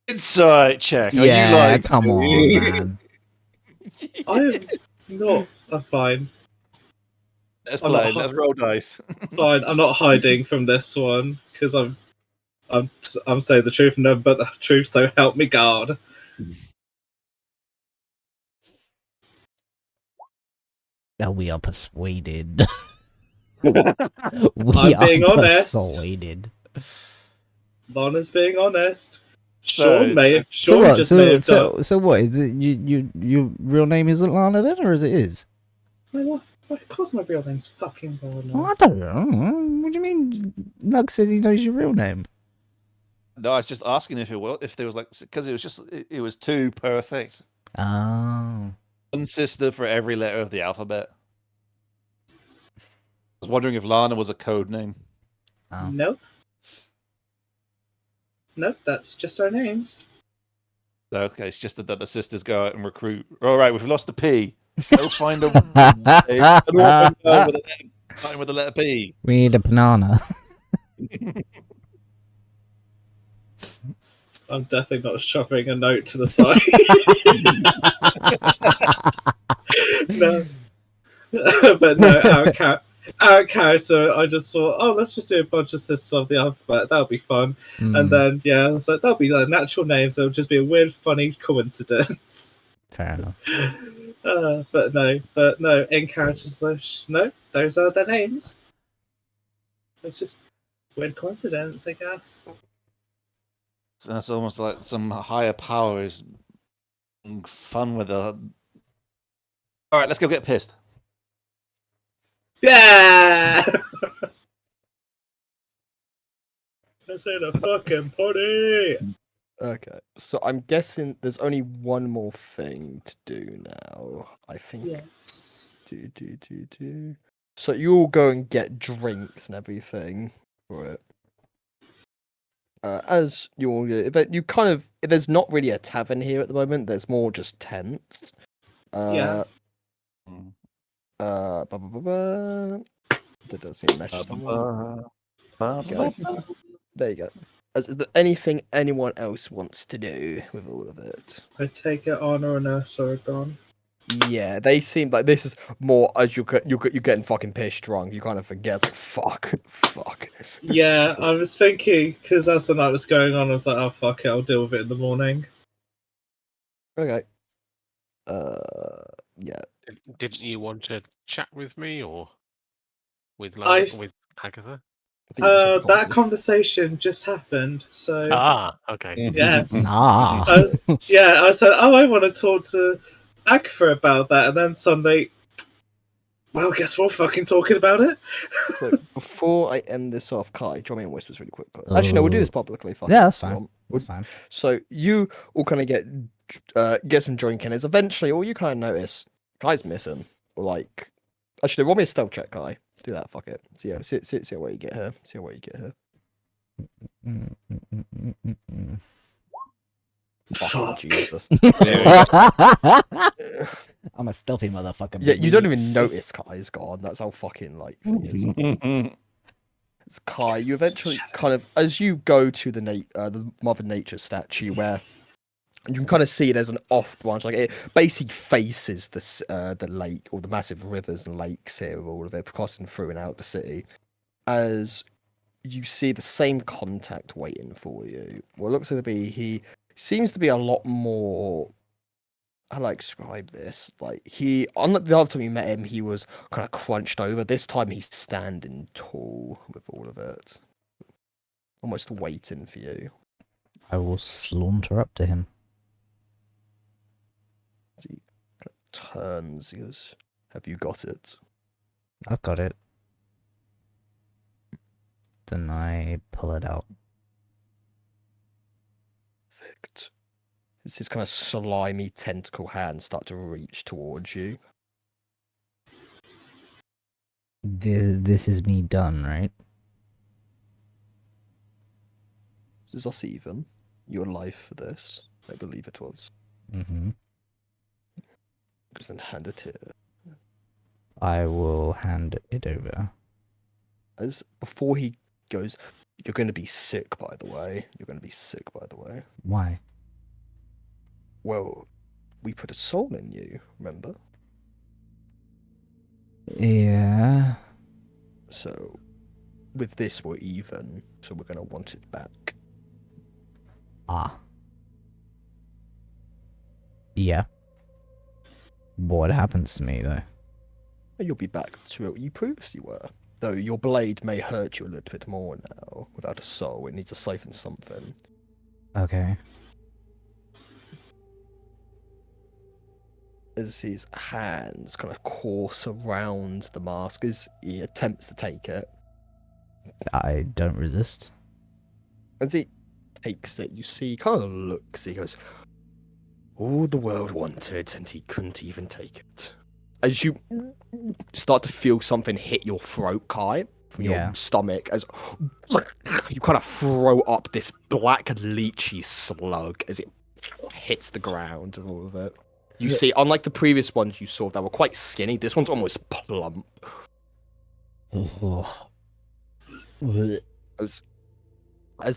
Insight check. Are you Yeah, lying to come me? on, man. I am not fine. Let's I'm play. not Let's roll dice. Fine, I'm not hiding from this one because I'm saying the truth, no, but the truth. So help me God. No, we are persuaded. we I'm are being honest. persuaded. Lana's being honest. So- Sean So what? just may So, have done. so what? Is it your real name isn't Lana then, or is it is? Well, of course, my real name's fucking Lana. Oh, I don't know. What do you mean? Nug says he knows your real name. No, I was just asking if there was like, because it was too perfect. Oh. One sister for every letter of the alphabet. I was wondering if Lana was a code name. Oh. Nope. Nope, that's just our names. Okay, it's just that the sisters go out and recruit. All right, we've lost the P. Go find an orphan girl starting with the letter P. We need a banana. I'm definitely not shoving a note to the side. No. But no, our character, I just thought, oh, let's just do a bunch of sisters of the alphabet. That'll be fun. And then, yeah, I was like, that'll be like natural names. It'll just be a weird, funny coincidence. Fair enough. But no, in characters, no, those are their names. It's just weird coincidence, I guess. So that's almost like some higher power is having fun with the. All right, let's go get pissed. Yeah! Let's have a fucking party! Okay, so I'm guessing there's only one more thing to do now. I think. Yes. Do. So you all go and get drinks and everything for it. As you all, but you kind of, there's not really a tavern here at the moment. There's more just tents. Yeah. Blah, blah, blah, blah. That does seem mesh somewhere. There you go. Is there anything anyone else wants to do with all of it? I take it Honor and Ursa are gone. Yeah, they seem like this is more as you're getting fucking pissed drunk. You kind of forget, it's like, fuck. Yeah, I was thinking, because as the night was going on, I was like, oh fuck it, I'll deal with it in the morning. Okay. Yeah. Didn't you want to chat with me or with I with Agatha? I think you just have the that conversation. conversation just happened, so Ah, okay. yes. Ah. I said, oh, I want to talk to Agatha about that, and then Sunday. Well, guess we're fucking talking about it. So before I end this off, Kai, draw me in whispers really quick. Actually, no, we'll do this publicly. Fuck Yeah, it, that's if you fine. want. That's fine. So you all kind of get some drinking. As eventually, all you kind of notice, Kai's missing. Or like, actually, roll me a stealth check, Kai. Do that. Fuck it. See how where you get her. See how where you get her. Mm, mm, mm, mm, mm, mm. Fucking Fuck. Jesus. I'm a stealthy motherfucker. Yeah, Baby. you don't even notice Kai's gone. That's how fucking like thing is. It's Kai. You eventually kind of, as you go to the Mother Nature statue, where you can kind of see there's an off branch, like it basically faces the lake or the massive rivers and lakes here, all of it crossing through and out the city. As you see the same contact waiting for you. What looks to be he seems to be a lot more. How do I describe this? Like unlike the other time you met him, he was kind of crunched over. This time he's standing tall with all of it, almost waiting for you. I will saunter up to him. As he kind of turns, he goes, "Have you got it?" I've got it. Then I pull it out. Perfect. As his kind of slimy tentacle hands start to reach towards you. This is me done, right? This is us even. Your life for this. I believe it was. Mm-hmm. Goes and hand it here. I will hand it over. As before he goes, you're going to be sick, by the way. You're going to be sick, by the way. Why? Well, we put a soul in you, remember? Yeah. So, with this, we're even, so we're going to want it back. Ah. Yeah. What happens to me, though? And you'll be back to what you previously were. Though your blade may hurt you a little bit more now. Without a soul, it needs to siphon something. Okay. As his hands kind of course around the mask as he attempts to take it. I don't resist. As he takes it, you see, he kind of looks, he goes, all the world wanted, and he couldn't even take it. As you start to feel something hit your throat, Kai, from your stomach, as you kind of throw up this black lychee slug as it hits the ground and all of it. You see, unlike the previous ones you saw that were quite skinny, this one's almost plump. As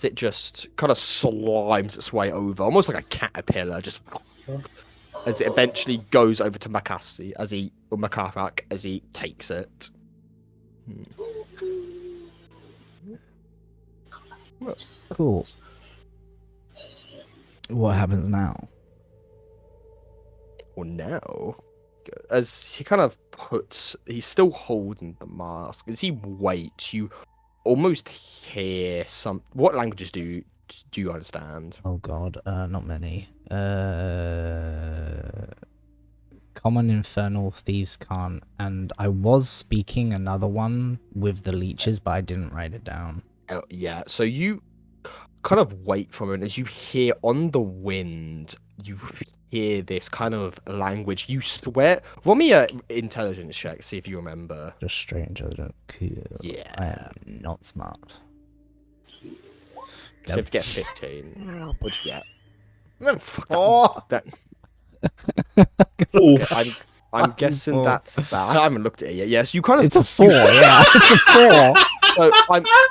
it just kind of slimes its way over, almost like a caterpillar, just as it eventually goes over to Makarak as he takes it. Cool. What happens now? Well, now, as he kind of he's still holding the mask. As he waits, you almost hear some. What languages do you understand? Oh god, not many. Common, Infernal, Thieves Can't, and I was speaking another one with the leeches, but I didn't write it down. Oh, yeah, so you kind of wait for it as you hear on the wind, you hear this kind of language. You swear. Roll me a intelligence check, see if you remember. Just straight intelligent. Cool. Yeah. I am not smart. So you have to get 15. What'd you get? Fuck that. I'm guessing that's about. I haven't looked at it yet. Yes, you kind of. It's a 4. Yeah, it's a 4. So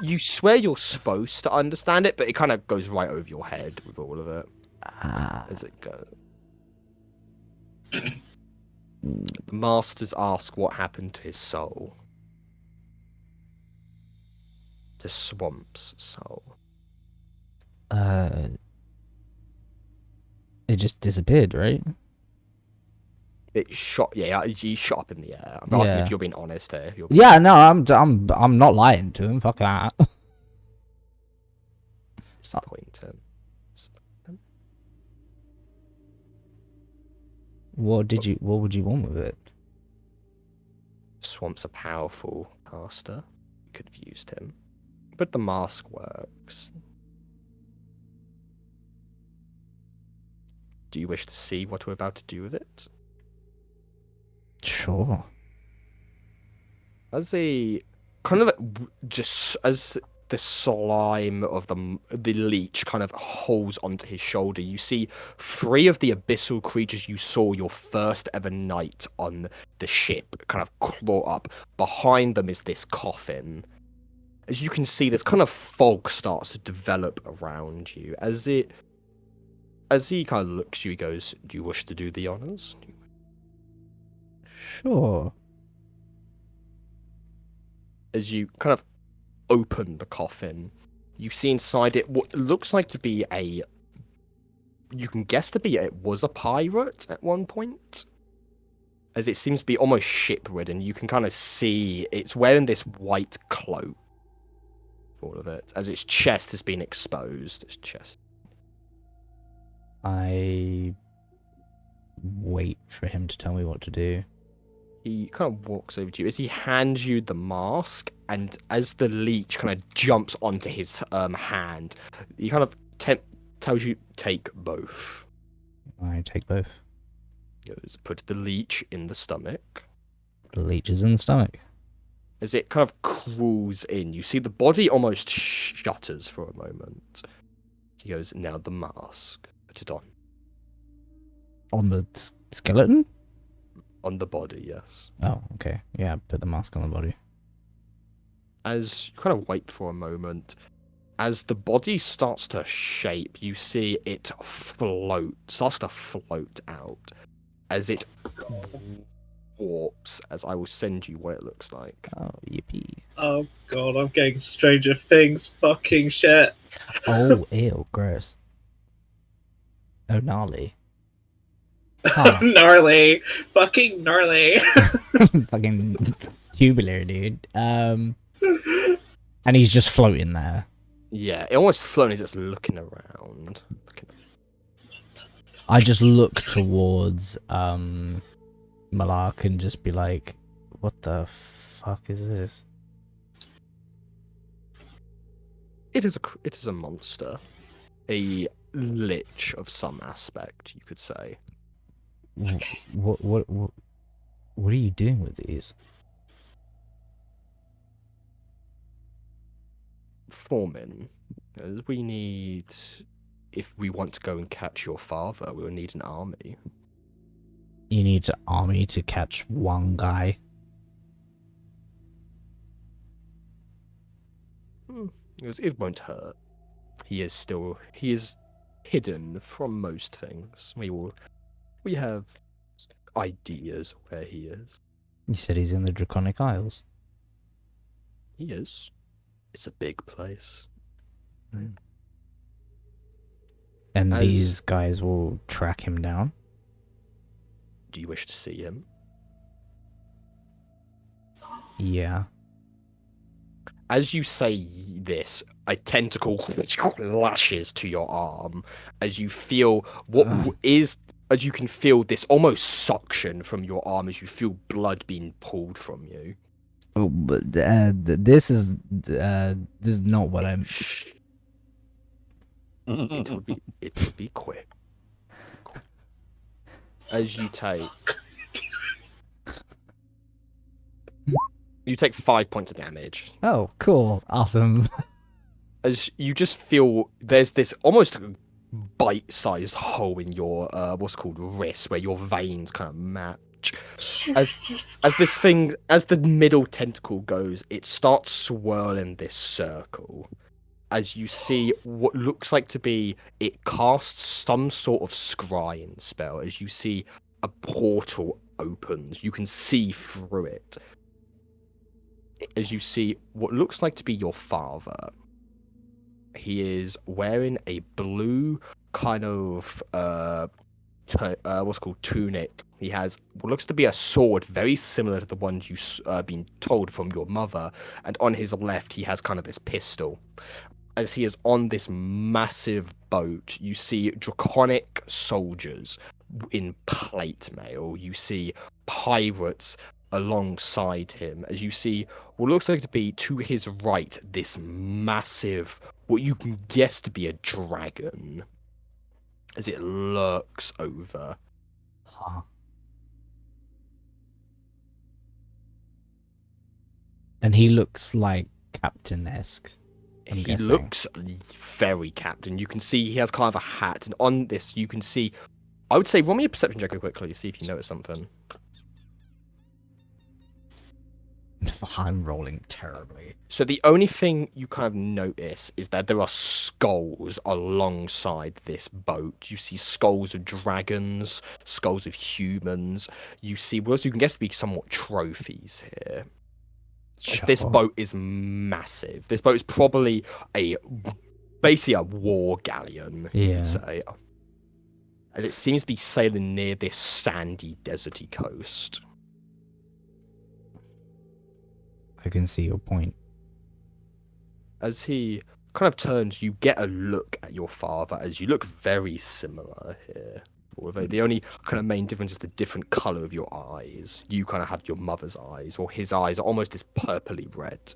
you swear you're supposed to understand it, but it kind of goes right over your head with all of it as it goes. The masters ask what happened to his soul. The swamp's soul. It just disappeared, right? It shot. Yeah, he shot up in the air. I'm asking Yeah. if you're being honest here. If you're Yeah, no, I'm not lying to him. Fuck that. disappointed. What would you want with it? Swamp's a powerful caster. You could have used him, but the mask works. Do you wish to see what we're about to do with it? Sure. As a kind of just as the slime of the leech kind of holds onto his shoulder, you see 3 of the abyssal creatures you saw your first ever night on the ship kind of claw up. Behind them is this coffin. As you can see, this kind of fog starts to develop around you. As he kind of looks at you, he goes, "Do you wish to do the honors?" Sure. As you kind of open the coffin, you see inside it what looks like to be you can guess to be it was a pirate at one point, as it seems to be almost shipridden. You can kind of see it's wearing this white cloak, all of it, as its chest has been exposed. Its chest. I wait for him to tell me what to do. He kind of walks over to you as he hands you the mask, and as the leech kind of jumps onto his hand, he kind of tells you, take both. I take both. He goes, put the leech in the stomach. The leech is in the stomach. As it kind of crawls in, you see the body almost shudders for a moment. He goes, now the mask. Put it on. On the skeleton? On the body, yes. Oh, okay. Yeah, put the mask on the body. As you kind of wait for a moment, as the body starts to shape, you see it starts to float out. As it warps, as I will send you what it looks like. Oh, yippee. Oh god, I'm getting Stranger Things fucking shit. Oh, ew, gross. Oh, gnarly. Huh. Gnarly. Fucking gnarly. Fucking tubular, dude. And he's just floating there. Yeah, it almost floating, he's just looking around. I just look towards Malak and just be like, what the fuck is this? It is a monster. A lich of some aspect, you could say. What are you doing with these? Foreman, as we need, if we want to go and catch your father, we'll need an army. You need an army to catch one guy. It won't hurt. He is hidden from most things. We have ideas where he is. You said he's in the Draconic Isles. He is. It's a big place. And these guys will track him down? Do you wish to see him? Yeah. As you say this, a tentacle lashes to your arm as you feel as you can feel this almost suction from your arm as you feel blood being pulled from you. Oh, but this is not what I'm. It would be quick. As you take 5 points of damage. Oh, cool, awesome. As you just feel there's this almost bite-sized hole in your what's called wrist where your veins kind of match. As the middle tentacle goes, it starts swirling this circle. As you see what looks like to be, it casts some sort of scrying spell. As you see a portal opens, you can see through it. As you see what looks like to be your father. He is wearing a blue kind of what's called tunic. He has what looks to be a sword, very similar to the ones you've been told from your mother. And on his left, he has kind of this pistol. As he is on this massive boat, you see draconic soldiers in plate mail. You see pirates alongside him. As you see what looks like to be to his right, this massive, what you can guess to be a dragon, as it lurks over. Huh. And he looks like Captain-esque. I'm He guessing. looks very captain. You can see he has kind of a hat, and on this you can see, I would say, roll me a perception check quickly to see if you notice something. I'm rolling terribly. So the only thing you kind of notice is that there are skulls alongside this boat. You see skulls of dragons, skulls of humans. You see, well, you can guess to be somewhat trophies here. As this Sure. boat is massive. This boat is probably basically a war galleon, Yeah. you'd say. As it seems to be sailing near this sandy, deserty coast. I can see your point. As he kind of turns, you get a look at your father, as you look very similar here. Although the only kind of main difference is the different colour of your eyes. You kind of have your mother's eyes, or his eyes are almost this purpley red.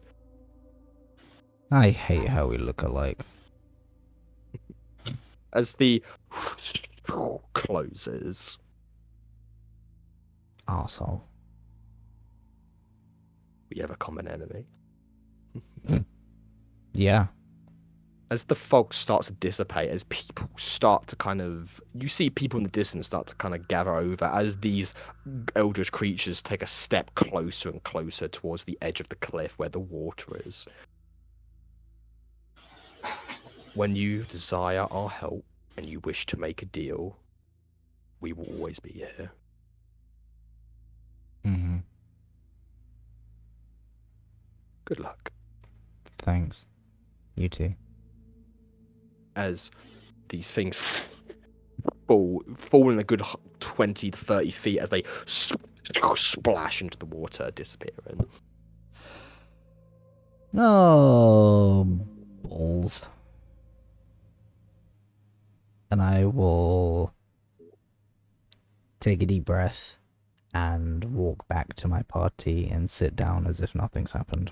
I hate how we look alike. As the closes, Arsehole. we have a common enemy. Yeah. As the fog starts to dissipate, as people start to kind of, you see people in the distance start to kind of gather over as these eldritch creatures take a step closer and closer towards the edge of the cliff where the water is. When you desire our help and you wish to make a deal, we will always be here. Mm-hmm. Good luck. Thanks. You too. As these things fall in a good 20 to 30 feet as they splash into the water, disappearing. Oh, balls. And I will take a deep breath and walk back to my party and sit down as if nothing's happened.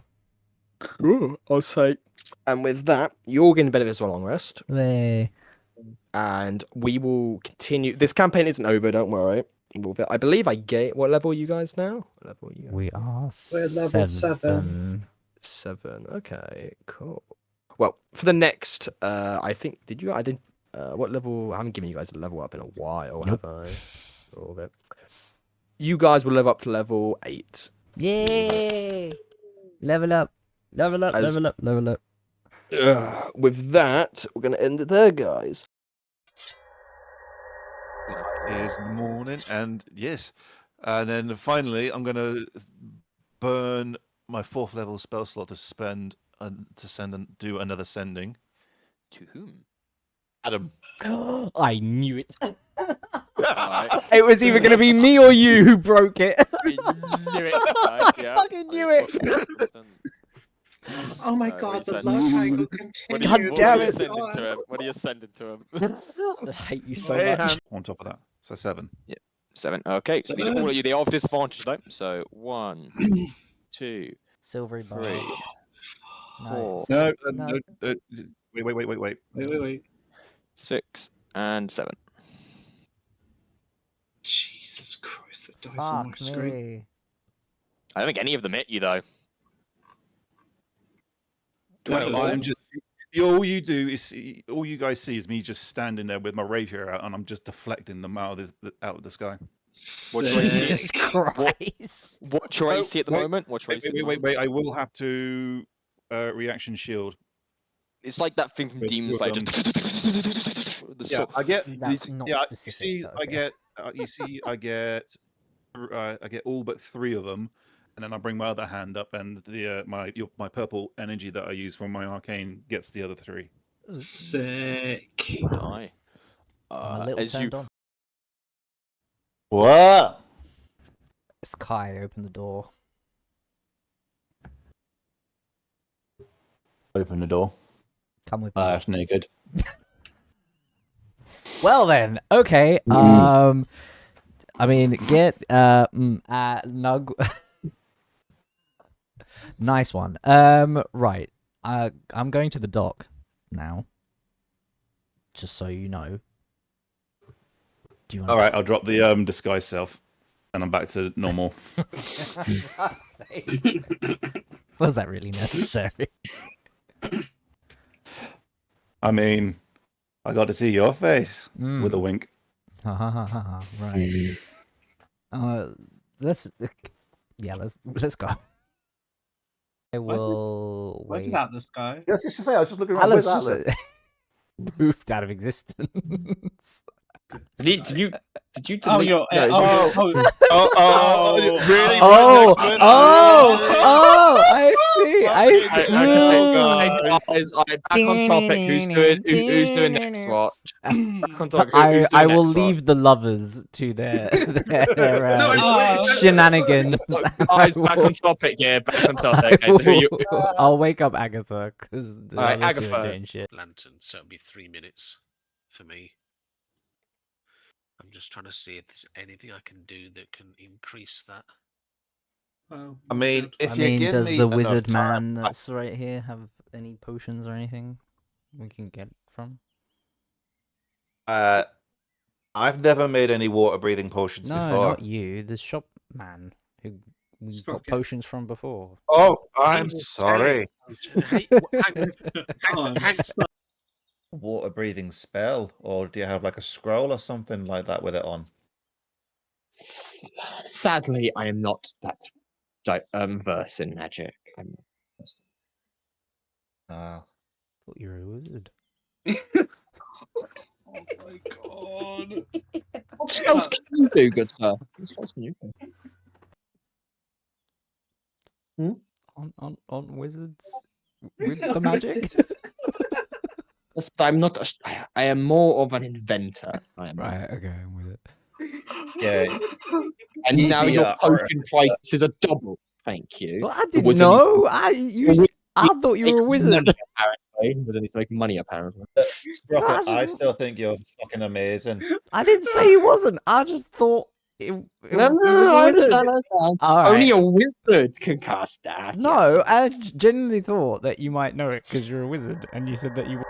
Cool, I'll say. And with that, you're getting a bit of a long rest. Hey. And we will continue. This campaign isn't over, don't worry. I believe I get. What level are you guys now? What level are you guys? We are We're level 7. 7. Okay, cool. Well, for the next, I think, did you? I didn't. What level? I haven't given you guys a level up in a while, Nope. have I? All of it. You guys will level up to level 8. Yay! Level up. Level up, As- level up, level up. With that, we're going to end it there, guys. Is in the morning, and yes, and then finally, I'm gonna burn my 4th level spell slot to spend to send and do another sending. To whom? Adam, I knew it. Alright. It was either going to be me or you who broke it. I knew it. Right, yeah. I fucking knew it. Oh my What god, are the you love saying? triangle What continues. are you, God damn it. sending to him? What are you sending to him? I hate you so Hey, much. hand on top of that, so 7. 7. Okay, so these are all of you. They are with disadvantage though. So 1, 2, Silvery bar. 3, Nice. 4, No, No. wait. Wait. 6, and 7. Jesus Christ, the dice on my Fuck screen. me. I don't think any of them hit you though. No, 24. I'm just. All you do is all you guys see is me just standing there with my rapier out, and I'm just deflecting them out of the sky. What's Sick. Jesus Christ. What's your AC at the wait, moment? What's your AC at the moment? Wait! I will have to reaction shield. It's like that thing from With- Demon with, Slayer. um, The Yeah, sword- I get. That's not Yeah, specific. you see, but I okay. get. I get all but 3 of them, and then I bring my other hand up, and the my purple energy that I use from my arcane gets the other 3. Sick. Die. I'm a little as you turned on. What? Sky, open the door. Open the door. Come with me. That's no good. Well then, okay. I mean, get Nug. Nice one. Right. I'm going to the dock now. Just so you know. Do you want? All right, I'll drop the disguise self, and I'm back to normal. Was that really necessary? I mean, I got to see your face with a Mm. wink. Right. Let's. Yeah, let's go. I will Where did wait. Atlas go? Yes, just to say, I was just looking Atlas just poofed out of existence. did you Oh, delete? you're. no, Really? Oh, Right next to it? oh, I see. I see. Guys, back on topic. Who's doing next watch? Back on topic. Who's doing I will next leave the lovers to their No, it's shenanigans. watch? and Guys, I back will- on topic. Yeah, back on topic. Okay, so who you? I'll wake up Agatha because the Alright, other two are Agatha. doing shit. Lantern, so it'll be 3 minutes for me. I'm just trying to see if there's anything I can do that can increase that. Oh, I mean, if I you mean, give does me the enough wizard time, man that's right here have any potions or anything we can get from? I've never made any water breathing potions No, before. not you. The shop man who we got Sprocket. potions from before. Oh, I'm was sorry. Hey, Oh, hang- Water breathing spell, or do you have like a scroll or something like that with it on? Sadly, I am not that versed in magic. I'm not versed. Ah, Thought you were a wizard. oh my god. What spells can you do, good sir? What spells can you do? On wizards with the magic. Yes, but I'm not. I am more of an inventor. I am. Right. Okay, I'm with it. yeah. And now your Yeah, potion prices are double. Thank you. Well, I The didn't wizard- know. wizard I thought you were a Make wizard. money, apparently. Wizard needs to make money, apparently. Sprocket, I Imagine- still think you're fucking amazing. I didn't say he wasn't. I just thought it No, was no, a no, I wizard. understand. I understand. All right. Only a wizard can cast that. No, yes. I genuinely thought that you might know it because you're a wizard, and you said that you.